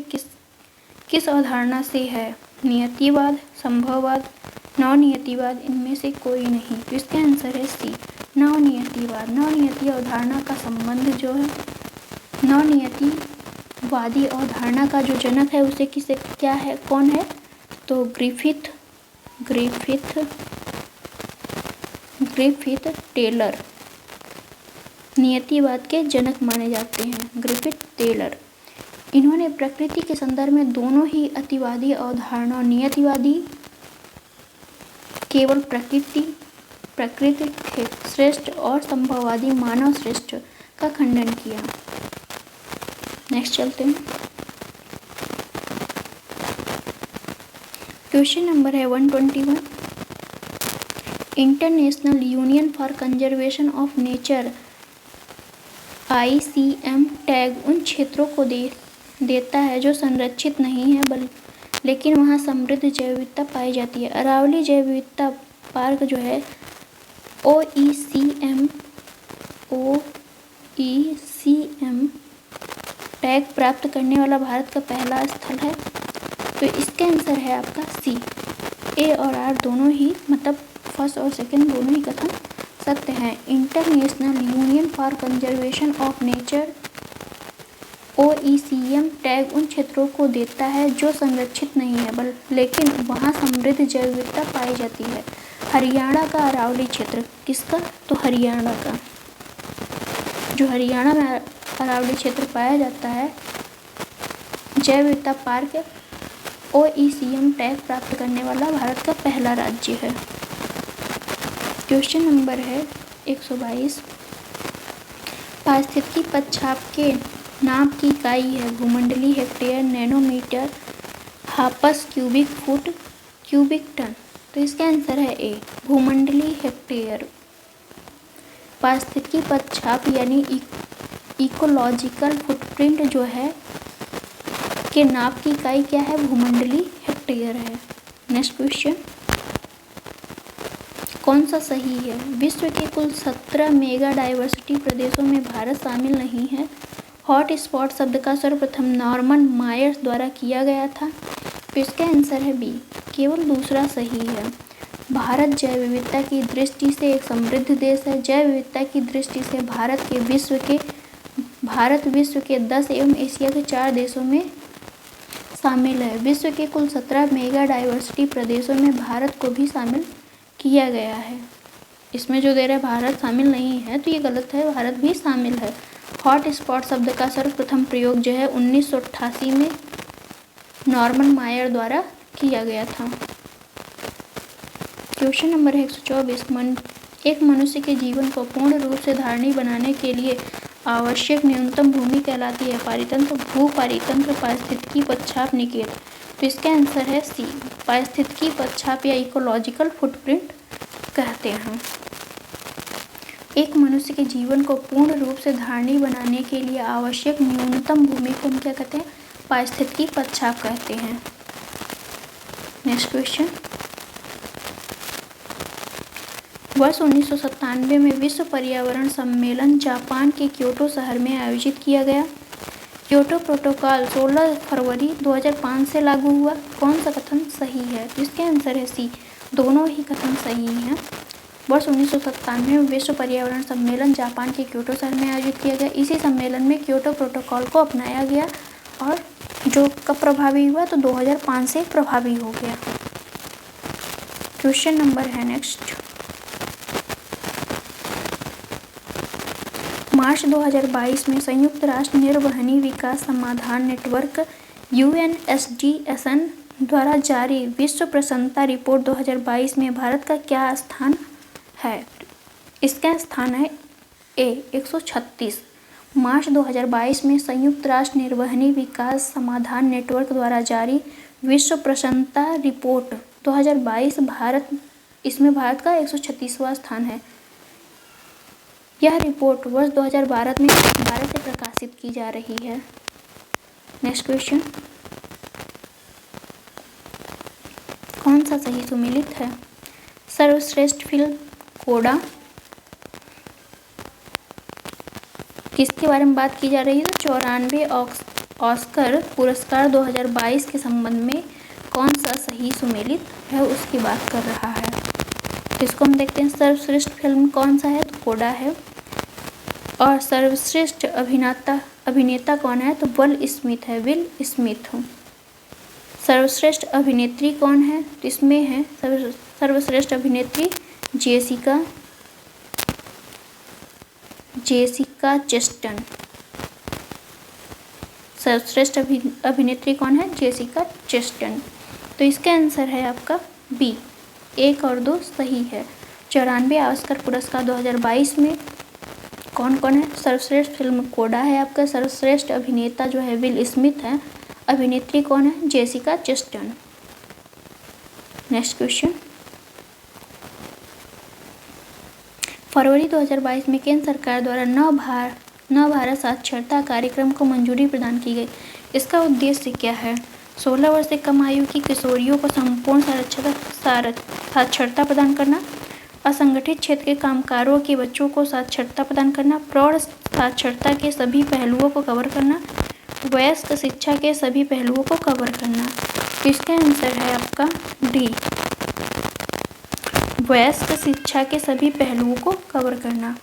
किस अवधारणा से है? नियतिवाद, संभववाद, नवनियतिवाद, इनमें से कोई नहीं। तो इसका आंसर है सी, नवनियतिवाद। नवनियति अवधारणा का संबंध जो है, नवनियतिवादी अवधारणा का जो जनक है उसे किसे क्या है, कौन है? तो ग्रिफिथ टेलर नियतिवाद के जनक माने जाते हैं, ग्रिफिथ टेलर। इन्होंने प्रकृति के संदर्भ में दोनों ही अतिवादी अवधारणा, नियतिवादी केवल प्रकृति श्रेष्ठ और संभववादी मानव श्रेष्ठ का खंडन किया। नेक्स्ट चलते हैं, क्वेश्चन नंबर है 121। International union for conservation of nature ICM tag उन क्षेत्रों को देता है जो संरक्षित नहीं है लेकिन वहाँ समृद्ध जैव विविधता पाई जाती है। अरावली जैव विविधता पार्क जो है OECM टैग प्राप्त करने वाला भारत का पहला स्थल है। तो इसका आंसर है आपका सी, A और R दोनों ही, मतलब फर्स्ट और सेकंड दोनों ही कथन सत्य हैं। International union for conservation of nature OECM tag उन क्षेत्रों को देता है जो संरक्षित नहीं है लेकिन वहाँ समृद्ध जैव विविधता पाई जाती है। हरियाणा का अरावली क्षेत्र, किसका? तो हरियाणा का, जो हरियाणा में अरावली क्षेत्र पाया जाता है, जैव विविधता पार्क OECM टैग प्राप्त करने वाला भारत का पहला राज्य है। क्वेश्चन नंबर है 122। पारिस्थितिकी पदछाप के नाप की इकाई है भूमंडलीय hectare, nanometre, hoppus, cubic foot, cubic ton. तो इसका आंसर है ए, भूमंडलीय हेक्टेयर। पारिस्थितिकी पदछाप यानी इकोलॉजिकल फुटप्रिंट जो है के नाप की इकाई क्या है? भूमंडलीय हेक्टेयर है। नेक्स्ट क्वेश्चन, कौन सा सही है? विश्व के कुल 17 मेगा डाइवर्सिटी प्रदेशों में भारत शामिल नहीं है। हॉट स्पॉट शब्द का सर्वप्रथम नॉर्मन मायर्स द्वारा किया गया था। तो इसका आंसर है बी, केवल दूसरा सही है। भारत जैव विविधता की दृष्टि से एक समृद्ध देश है। जैव विविधता की दृष्टि से भारत विश्व के 10 एवं एशिया के 4 देशों में शामिल है। विश्व के कुल 17 मेगा डाइवर्सिटी प्रदेशों में भारत को भी शामिल किया गया है। इसमें जो दे रहा है भारत शामिल नहीं है तो ये गलत है, भारत भी शामिल है। हॉट स्पॉट शब्द का सर्वप्रथम प्रयोग जो है 1988 में नॉर्मन मायर द्वारा किया गया था। क्वेश्चन नंबर है 124। एक मनुष्य के जीवन को पूर्ण रूप से धारणी बनाने के लिए आवश्यक न्यूनतम भूमि कहलाती है। पारितंत्र, भू पारितंत्र, पारिस्थितिकी पदछाप, निकेत। तो इसका आंसर है सी, पारिस्थितिकी पदछाप या इकोलॉजिकल फुटप्रिंट कहते हैं। एक मनुष्य के जीवन को पूर्ण रूप से धारणी बनाने के लिए आवश्यक न्यूनतम भूमि को हम क्या कहते हैं? पारिस्थितिकी पदछाप कहते हैं। नेक्स्ट क्वेश्चन, वर्ष 1997 में विश्व पर्यावरण सम्मेलन जापान के क्योटो शहर में आयोजित किया गया। क्योटो प्रोटोकॉल 16 फरवरी 2005 से लागू हुआ। कौन सा कथन सही है? तो इसका आंसर है सी, दोनों ही कथन सही हैं। वर्ष 1997 में विश्व पर्यावरण सम्मेलन जापान के क्योटो शहर में आयोजित किया गया। इसी सम्मेलन में क्योटो प्रोटोकॉल को अपनाया गया और जो कब प्रभावी हुआ? तो 2005 से प्रभावी हो गया। क्वेश्चन नंबर है नेक्स्ट, मार्च 2022 में संयुक्त राष्ट्र निर्वहनी विकास समाधान नेटवर्क UNSDSN द्वारा जारी विश्व प्रसन्नता रिपोर्ट 2022 में भारत का क्या स्थान है? इसका स्थान है ए 136। मार्च 2022 में संयुक्त राष्ट्र निर्वहनी विकास समाधान नेटवर्क द्वारा जारी विश्व प्रसन्नता रिपोर्ट 2022 इसमें भारत का 136वां स्थान है। यह रिपोर्ट वर्ष 2012 में भारत से प्रकाशित की जा रही है। नेक्स्ट क्वेश्चन, कौन सा सही सुमेलित है? सर्वश्रेष्ठ फिल्म कोडा किसके बारे में बात की जा रही है? तो 94 ऑस्कर पुरस्कार 2022 के संबंध में कौन सा सही सुमेलित है उसकी बात कर रहा है। तो इसको हम देखते हैं, सर्वश्रेष्ठ फिल्म कौन सा है? तो कोडा है। और सर्वश्रेष्ठ अभिनेता कौन है? तो विल स्मिथ है, विल स्मिथ। सर्वश्रेष्ठ अभिनेत्री कौन है? तो इसमें है सर्वश्रेष्ठ अभिनेत्री जेसिका चेस्टन। सर्वश्रेष्ठ अभिनेत्री कौन है? जेसिका चेस्टन। तो इसका आंसर है आपका बी, 1 और 2 सही है। 94 ऑस्कर पुरस्कार 2022 में कौन कौन है? सर्वश्रेष्ठ फिल्म कोडा है आपका, सर्वश्रेष्ठ अभिनेता जो है विल स्मिथ है, अभिनेत्री कौन है? जेसिका चेस्टन। नेक्स्ट क्वेश्चन, फरवरी 2022 में केंद्र सरकार द्वारा नव भारत साक्षरता कार्यक्रम को मंजूरी प्रदान की गई। इसका उद्देश्य क्या है? 16 वर्ष से कम आयु की किशोरियों को संपूर्ण साक्षरता प्रदान करना, असंगठित क्षेत्र के कामगारों के बच्चों को साक्षरता प्रदान करना, प्रौढ़ साक्षरता के सभी पहलुओं को कवर करना, वयस्क शिक्षा के सभी पहलुओं को कवर करना। इसका आंसर है आपका डी, वयस्क शिक्षा के सभी पहलुओं को कवर करना।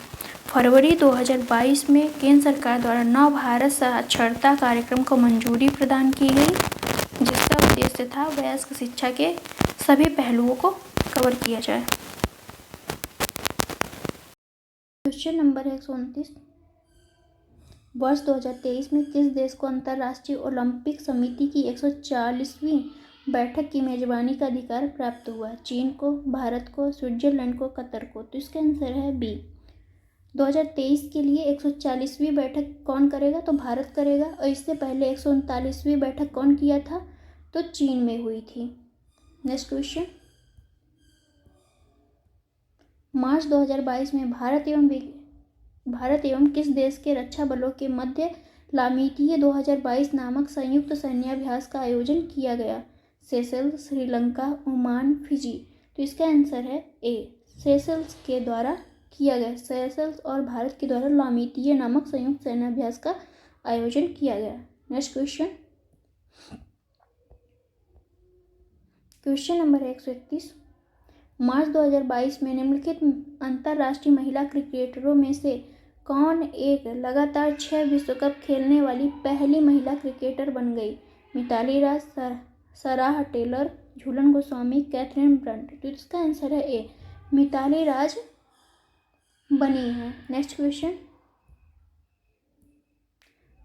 फरवरी 2022 में केंद्र सरकार द्वारा नव भारत साक्षरता कार्यक्रम को मंजूरी प्रदान की गई, जिसका उद्देश्य था वयस्क शिक्षा के सभी पहलुओं को कवर किया जाए। क्वेश्चन नंबर 129, वर्ष 2023 में किस देश को अंतर्राष्ट्रीय ओलंपिक समिति की 140वीं बैठक की मेजबानी का अधिकार प्राप्त हुआ? चीन को, भारत को, स्विट्जरलैंड को, कतर को। तो इसका आंसर है बी, 2023 के लिए 140वीं बैठक कौन करेगा? तो भारत करेगा। और इससे पहले 139वीं बैठक कौन किया था? तो चीन में हुई थी। नेक्स्ट क्वेश्चन, मार्च 2022 में भारत एवं किस देश के रक्षा बलों के मध्य लामीतीय 2022 नामक संयुक्त सैन्याभ्यास का आयोजन किया गया? Seychelles, Sri Lanka, Oman, Fiji. तो इसका आंसर है ए, सेशल्स के द्वारा किया गया। सेशल्स और भारत के द्वारा लामीतीय नामक संयुक्त सैन्याभ्यास का आयोजन किया गया। नेक्स्ट क्वेश्चन, क्वेश्चन नंबर 131, मार्च 2022 में निम्नलिखित अंतर्राष्ट्रीय महिला क्रिकेटरों में से कौन एक लगातार 6 विश्व कप खेलने वाली पहली महिला क्रिकेटर बन गई? मिताली राज, Sarah Taylor, Jhulan Goswami, Catherine Brunt. तो इसका आंसर है ए, मिताली राज बनी है। नेक्स्ट क्वेश्चन,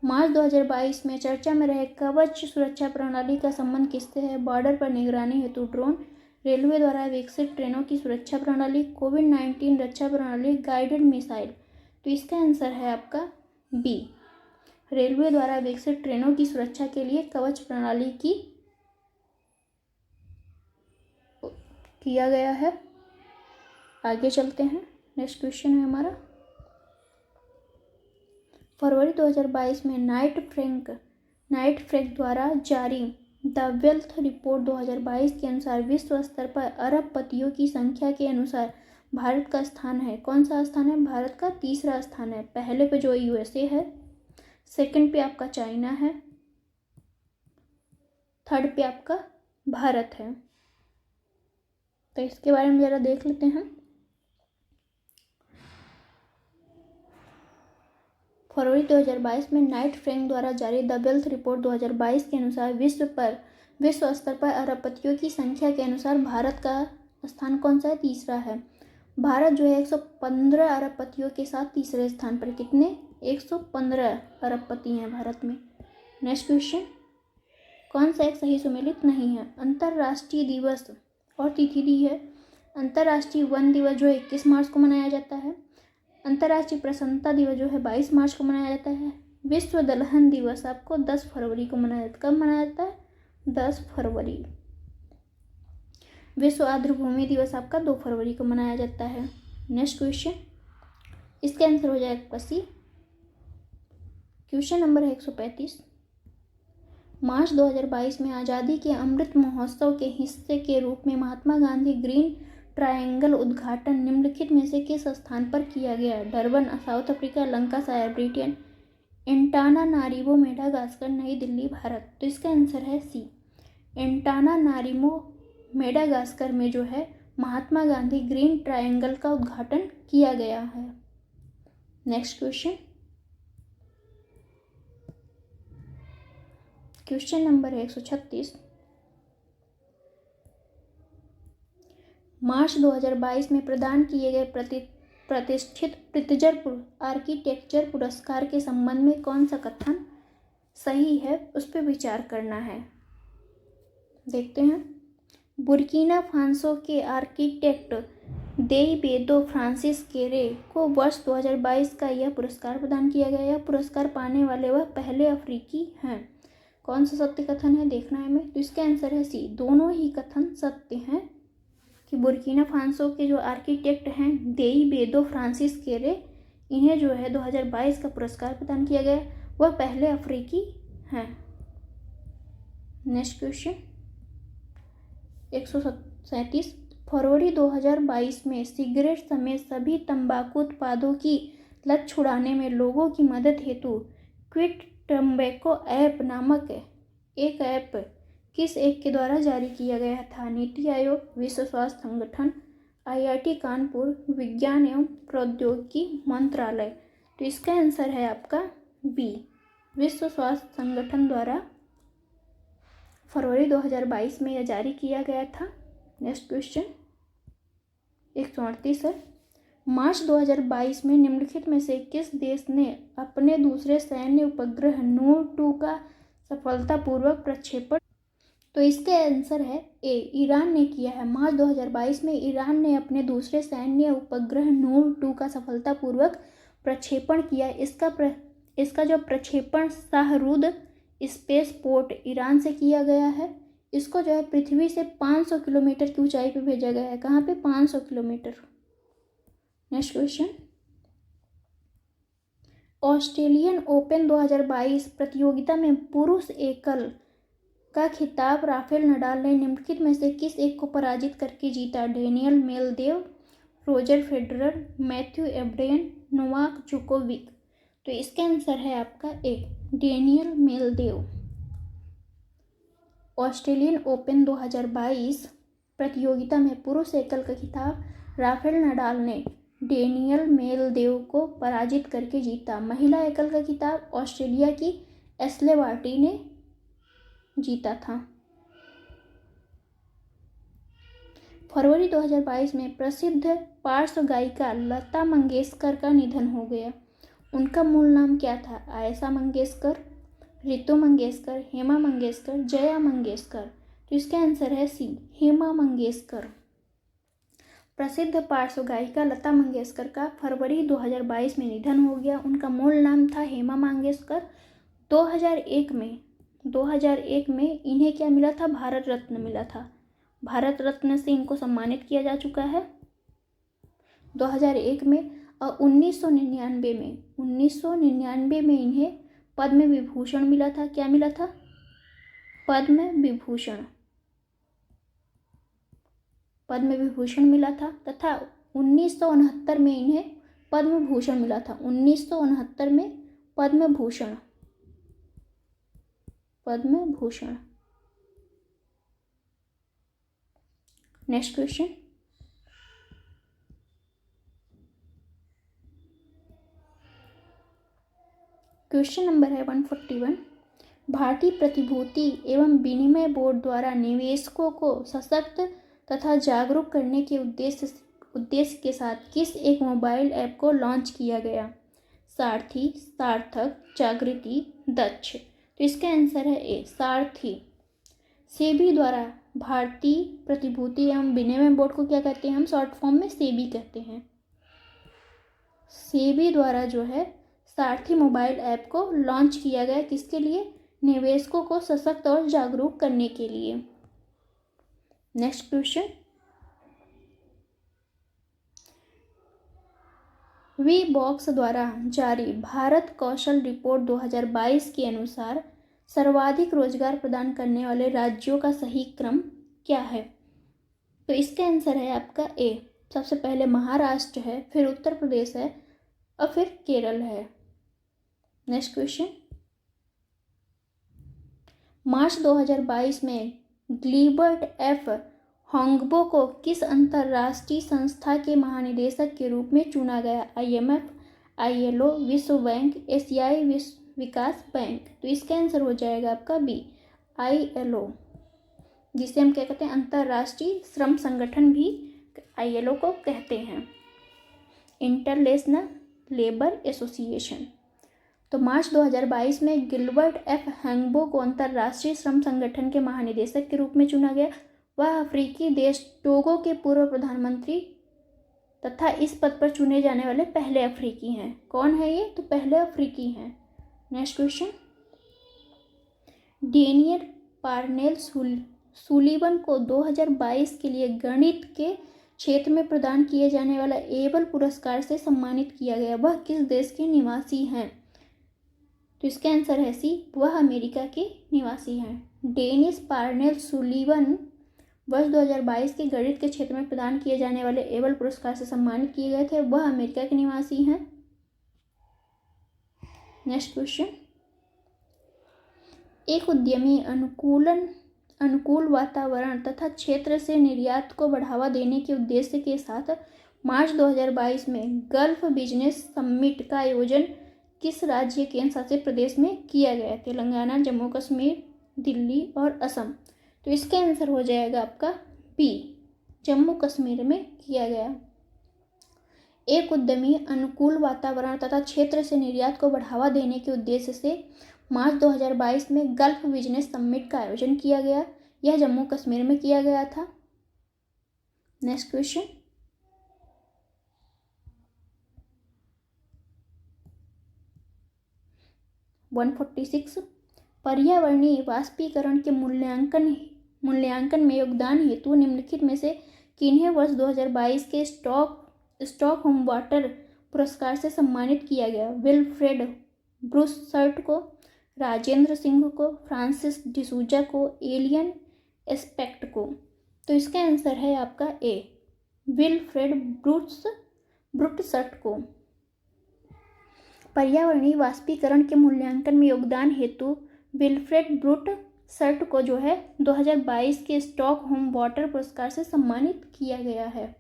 मार्च 2022 में चर्चा में रहे कवच सुरक्षा प्रणाली का संबंध किससे है? बॉर्डर पर निगरानी हेतु ड्रोन, रेलवे द्वारा विकसित ट्रेनों की सुरक्षा प्रणाली, कोविड-19 रक्षा प्रणाली, गाइडेड मिसाइल। तो इसका आंसर है आपका बी, रेलवे द्वारा विकसित ट्रेनों की सुरक्षा के लिए कवच प्रणाली किया गया है। आगे चलते हैं। नेक्स्ट क्वेश्चन है हमारा, फरवरी 2022 में नाइट फ्रैंक द्वारा जारी द वेल्थ रिपोर्ट 2022 के अनुसार विश्व स्तर पर अरबपतियों की संख्या के अनुसार भारत का स्थान है। कौन सा स्थान है? भारत का तीसरा स्थान है। पहले पे जो यूएसए है, सेकंड पे आपका चाइना है, थर्ड पे आपका भारत है। तो इसके बारे में ज़रा देख लेते हैं। फरवरी 2022 में नाइट फ्रैंक द्वारा जारी द वेल्थ रिपोर्ट 2022 के अनुसार विश्व स्तर पर अरबपतियों की संख्या के अनुसार भारत का स्थान कौन सा है? तीसरा है। भारत जो है 115 अरबपतियों के साथ तीसरे स्थान पर। कितने? 115 अरबपति हैं भारत में। नेक्स्ट क्वेश्चन, कौन सा एक सही सुमेलित नहीं है? अंतर्राष्ट्रीय दिवस और तिथि दी है। अंतर्राष्ट्रीय वन दिवस जो है 21 मार्च को मनाया जाता है। अंतर्राष्ट्रीय प्रसन्नता दिवस जो है 22 मार्च को मनाया जाता है। विश्व दलहन दिवस आपको 10 फरवरी को मनाया जाता है। कब मनाया जाता है? 10 फरवरी। विश्व आर्द्रभूमि दिवस आपका 2 फरवरी को मनाया जाता है। नेक्स्ट क्वेश्चन, इसका आंसर हो जाएगा सी। क्वेश्चन नंबर है 135। मार्च 2022 में आज़ादी के अमृत महोत्सव के हिस्से के रूप में महात्मा गांधी ग्रीन ट्रायंगल उद्घाटन निम्नलिखित में से किस स्थान पर किया गया? Durban, south Africa, Lancashire, Britain, Antananarivo, Madagascar, नई दिल्ली, भारत। तो इसका आंसर है सी। एंटानानारिवो, मेडागास्कर में जो है महात्मा गांधी ग्रीन ट्रायंगल का उद्घाटन किया गया है। Next question, question number 136। मार्च 2022 में प्रदान किए गए प्रतिष्ठित प्रित्जर आर्किटेक्चर पुरस्कार के संबंध में कौन सा कथन सही है? उस पर विचार करना है। देखते हैं। बुर्किना फासो के आर्किटेक्ट देइबेदो फ्रांसिस केरे को वर्ष 2022 का यह पुरस्कार प्रदान किया गया। यह पुरस्कार पाने वाले वह पहले अफ्रीकी हैं। कौन सा सत्य कथन है देखना है हमें। तो इसका आंसर है सी। दोनों ही कथन सत्य हैं कि बुर्किना फासो के जो आर्किटेक्ट हैं देइबेदो फ्रांसिस केरे, इन्हें जो है 2022 का पुरस्कार प्रदान किया गया। वह पहले अफ्रीकी हैं। Next question 137। फरवरी 2022 में सिगरेट समेत सभी तंबाकू उत्पादों की लत छुड़ाने में लोगों की मदद हेतु क्विट टम्बैको ऐप नामक एक ऐप किस एक के द्वारा जारी किया गया था? नीति आयोग, विश्व स्वास्थ्य संगठन, IIT कानपुर, विज्ञान एवं प्रौद्योगिकी मंत्रालय। तो इसका आंसर है आपका बी, विश्व स्वास्थ्य संगठन द्वारा फरवरी 2022 में यह जारी किया गया था। नेक्स्ट क्वेश्चन 138 है। मार्च 2022 में निम्नलिखित में से किस देश ने अपने दूसरे सैन्य उपग्रह नूर 2 का सफलतापूर्वक प्रक्षेपण? तो इसका आंसर है ए, ईरान ने किया है। मार्च 2022 में ईरान ने अपने दूसरे सैन्य उपग्रह नूर 2 का सफलतापूर्वक प्रक्षेपण किया। इसका जो प्रक्षेपण शाहरुद स्पेस पोर्ट ईरान से किया गया है। इसको जो है पृथ्वी से 500 किलोमीटर की ऊंचाई पर भेजा गया है। कहाँ पे? 500 kilometre. Next question, Australian Open 2022 प्रतियोगिता में पुरुष एकल का खिताब राफेल नडाल ने निम्नलिखित में से किस एक को पराजित करके जीता? Daniel Medvedev, Roger Federer, Matthew Ebden, Novak Djokovic. तो इसका आंसर है आपका A, Daniel Medvedev. Australian Open 2022 प्रतियोगिता में पुरुष एकल का खिताब राफेल नडाल ने डेनियल मेलदेव को पराजित करके जीता। महिला एकल का खिताब ऑस्ट्रेलिया की एशले बार्टी ने जीता था। फरवरी 2022 में प्रसिद्ध पार्श्व गायिका लता मंगेशकर का निधन हो गया। उनका मूल नाम क्या था? आयशा मंगेशकर, रितु मंगेशकर, हेमा मंगेशकर, जया मंगेशकर। तो इसका आंसर है सी, हेमा मंगेशकर। प्रसिद्ध पार्श्व गायिका लता मंगेशकर का फरवरी 2022 में निधन हो गया। उनका मूल नाम था हेमा मंगेशकर। 2001 में इन्हें क्या मिला था? भारत रत्न मिला था। भारत रत्न से इनको सम्मानित किया जा चुका है 2001 में। और 1999 में इन्हें पद्म विभूषण मिला था। क्या मिला था? पद्म विभूषण मिला था। तथा 1969 में इन्हें पद्म भूषण मिला था। 1969 में Padma Bhushan Padma Bhushan. Next question, question number है 141। भारतीय प्रतिभूति एवं विनिमय बोर्ड द्वारा निवेशकों को सशक्त तथा जागरूक करने के उद्देश्य के साथ किस एक मोबाइल ऐप को लॉन्च किया गया? सारथी, सार्थक, जागृति, दक्ष। तो इसका आंसर है ए, सारथी। सेबी द्वारा भारतीय प्रतिभूति एवं विनिमय बोर्ड को क्या कहते हैं हम? शॉर्ट फॉर्म में सेबी कहते हैं। सेबी द्वारा जो है सारथी मोबाइल ऐप को लॉन्च किया गया, किसके लिए? निवेशकों को सशक्त और जागरूक करने के लिए। नेक्स्ट क्वेश्चन, वी बॉक्स द्वारा जारी भारत कौशल रिपोर्ट 2022 के अनुसार सर्वाधिक रोजगार प्रदान करने वाले राज्यों का सही क्रम क्या है? तो इसका आंसर है आपका ए। सबसे पहले महाराष्ट्र है, फिर उत्तर प्रदेश है और फिर केरल है। नेक्स्ट क्वेश्चन, मार्च 2022 में गिलबर्ट एफ होंगबो को किस अंतर्राष्ट्रीय संस्था के महानिदेशक के रूप में चुना गया? IMF, ILO, विश्व बैंक, एशियाई विकास बैंक। तो इसका आंसर हो जाएगा आपका बी, ILO, जिसे हम क्या कहते हैं? अंतर्राष्ट्रीय श्रम संगठन भी ILO को कहते हैं, इंटरनेशनल लेबर एसोसिएशन। तो मार्च 2022 में गिलबर्ट एफ होंगबो को अंतर्राष्ट्रीय श्रम संगठन के महानिदेशक के रूप में चुना गया। वह अफ्रीकी देश टोगो के पूर्व प्रधानमंत्री तथा इस पद पर चुने जाने वाले पहले अफ्रीकी हैं। कौन है ये? तो पहले अफ्रीकी हैं। Next question, Daniel Parnell Sullivan को 2022 के लिए गणित के क्षेत्र में प्रदान किए जाने वाला एबल पुरस्कार से सम्मानित किया गया। वह किस देश के निवासी हैं? तो इसका आंसर है सी, वह अमेरिका के निवासी हैं। डेनिस पार्नेल सुलिवन वर्ष 2022 के गणित के क्षेत्र में प्रदान किए जाने वाले एबल पुरस्कार से सम्मानित किए गए थे। वह अमेरिका के निवासी हैं। नेक्स्ट क्वेश्चन, एक उद्यमी अनुकूल वातावरण तथा क्षेत्र से निर्यात को बढ़ावा देने के उद्देश्य के साथ मार्च 2022 में गल्फ बिजनेस समिट का आयोजन किस राज्य केंद्र शासित प्रदेश में किया गया? तेलंगाना, जम्मू कश्मीर, दिल्ली और असम। तो इसका आंसर हो जाएगा आपका बी, जम्मू कश्मीर में किया गया। एक उद्यमी अनुकूल वातावरण तथा क्षेत्र से निर्यात को बढ़ावा देने के उद्देश्य से मार्च 2022 में गल्फ बिजनेस समिट का आयोजन किया गया। यह जम्मू कश्मीर में किया गया था। नेक्स्ट क्वेश्चन, पर्यावरणीय वाष्पीकरण के मूल्यांकन में योगदान हेतु निम्नलिखित में से किन्हें वर्ष 2022 के स्टॉकहोम वाटर पुरस्कार से सम्मानित किया गया? विल्फ्रेड ब्रूसर्ट को, राजेंद्र सिंह को, फ्रांसिस डिसूजा को, एलियन एस्पेक्ट को। तो इसका आंसर है आपका ए, विल्फ्रेड ब्रूसर्ट को। पर्यावरणीय वाष्पीकरण के मूल्यांकन में योगदान हेतु विल्फ्रेड ब्रूसर्ट को जो है 2022 के स्टॉकहोम वाटर पुरस्कार से सम्मानित किया गया है।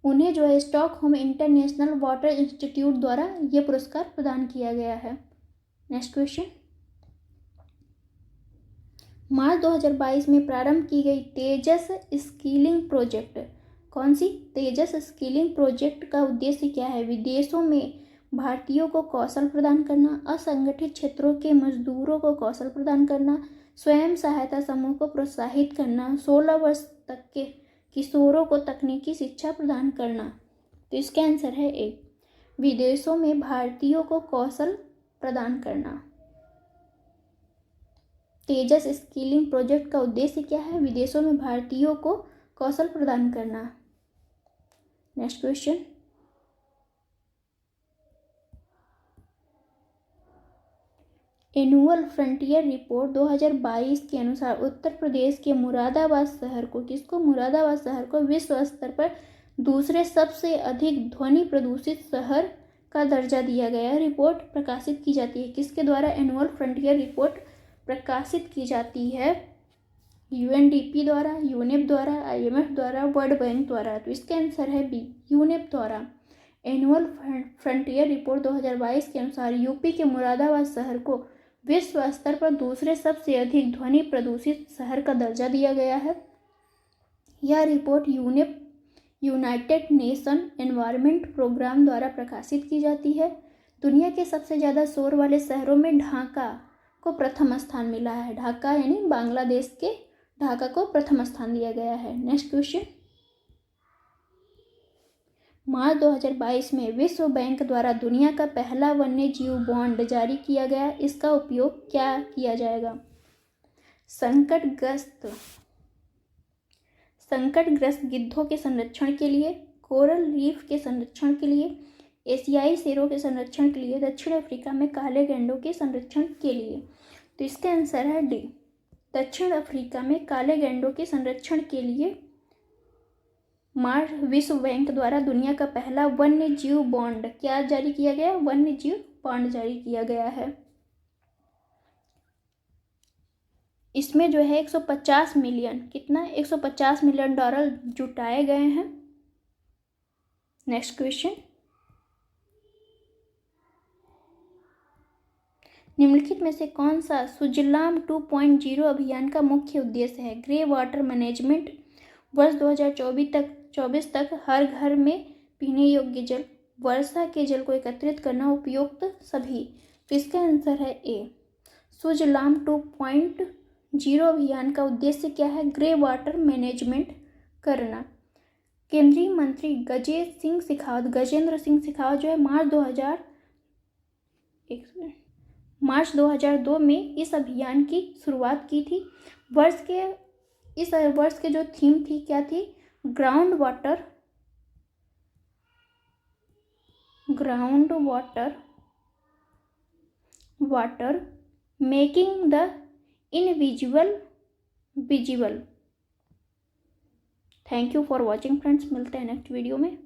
उन्हें जो है स्टॉकहोम इंटरनेशनल वाटर इंस्टीट्यूट द्वारा यह पुरस्कार प्रदान किया गया है। नेक्स्ट क्वेश्चन, मार्च 2022 में प्रारंभ की गई तेजस स्किलिंग प्रोजेक्ट, कौन सी? तेजस स्किलिंग प्रोजेक्ट का उद्देश्य क्या है? विदेशों में भारतीयों को कौशल प्रदान करना, असंगठित क्षेत्रों के मजदूरों को कौशल प्रदान करना, स्वयं सहायता समूह को प्रोत्साहित करना, 16 वर्ष तक के किशोरों को तकनीकी शिक्षा प्रदान करना। तो इसका आंसर है ए, विदेशों में भारतीयों को कौशल प्रदान करना। तेजस स्किलिंग प्रोजेक्ट का उद्देश्य क्या है? विदेशों में भारतीयों को कौशल प्रदान करना। Next question, annual frontier report 2022 के अनुसार उत्तर प्रदेश के मुरादाबाद शहर को, किसको? मुरादाबाद शहर को विश्व स्तर पर दूसरे सबसे अधिक ध्वनि प्रदूषित शहर का दर्जा दिया गया। रिपोर्ट प्रकाशित की जाती है किसके द्वारा? एनुअल फ्रंटियर रिपोर्ट प्रकाशित की जाती है? यूएनडीपी द्वारा, यूनेप द्वारा, आईएमएफ द्वारा, वर्ल्ड बैंक द्वारा। तो इसका आंसर है बी, यूनेप द्वारा। एनुअल फ्रंटियर रिपोर्ट 2022 के अनुसार यूपी के मुरादाबाद शहर को विश्व स्तर पर दूसरे सबसे अधिक ध्वनि प्रदूषित शहर का दर्जा दिया गया है। यह report UNEP United Nation environment programme द्वारा प्रकाशित की जाती है। दुनिया के सबसे ज़्यादा शोर वाले शहरों में ढाका को प्रथम स्थान मिला है। ढाका यानी बांग्लादेश के ढाका को प्रथम स्थान दिया गया है। नेक्स्ट क्वेश्चन, मार्च 2022 में विश्व बैंक द्वारा दुनिया का पहला वन्य जीव बॉन्ड जारी किया गया। इसका उपयोग क्या किया जाएगा? संकटग्रस्त गिद्धों के संरक्षण के लिए, कोरल रीफ के संरक्षण के लिए, एशियाई शेरों के संरक्षण के लिए, दक्षिण अफ्रीका में काले गैंडों के संरक्षण के लिए। तो इसका आंसर है डी, दक्षिण अफ्रीका में काले गैंडों के संरक्षण के लिए विश्व बैंक द्वारा दुनिया का पहला वन्य जीव बॉन्ड क्या जारी किया गया? वन्य जीव बॉन्ड जारी किया गया है। इसमें जो है 150 मिलियन, कितना? 150 मिलियन डॉलर जुटाए गए हैं। नेक्स्ट क्वेश्चन, निम्नलिखित में से कौन सा सुजलाम 2.0 अभियान का मुख्य उद्देश्य है? ग्रे वाटर मैनेजमेंट, वर्ष 2024 तक हर घर में पीने योग्य जल, वर्षा के जल को एकत्रित करना, उपयुक्त सभी। तो इसका आंसर है ए, सुजलाम 2.0 अभियान का उद्देश्य क्या है? ग्रे वाटर मैनेजमेंट करना। केंद्रीय मंत्री गजेंद्र सिंह शेखावत जो है मार्च 2002 में इस अभियान की शुरुआत की थी। इस वर्ष के जो थीम थी क्या थी? Ground water making the invisible visible. Thank you for watching friends, मिलते हैं नेक्स्ट वीडियो में।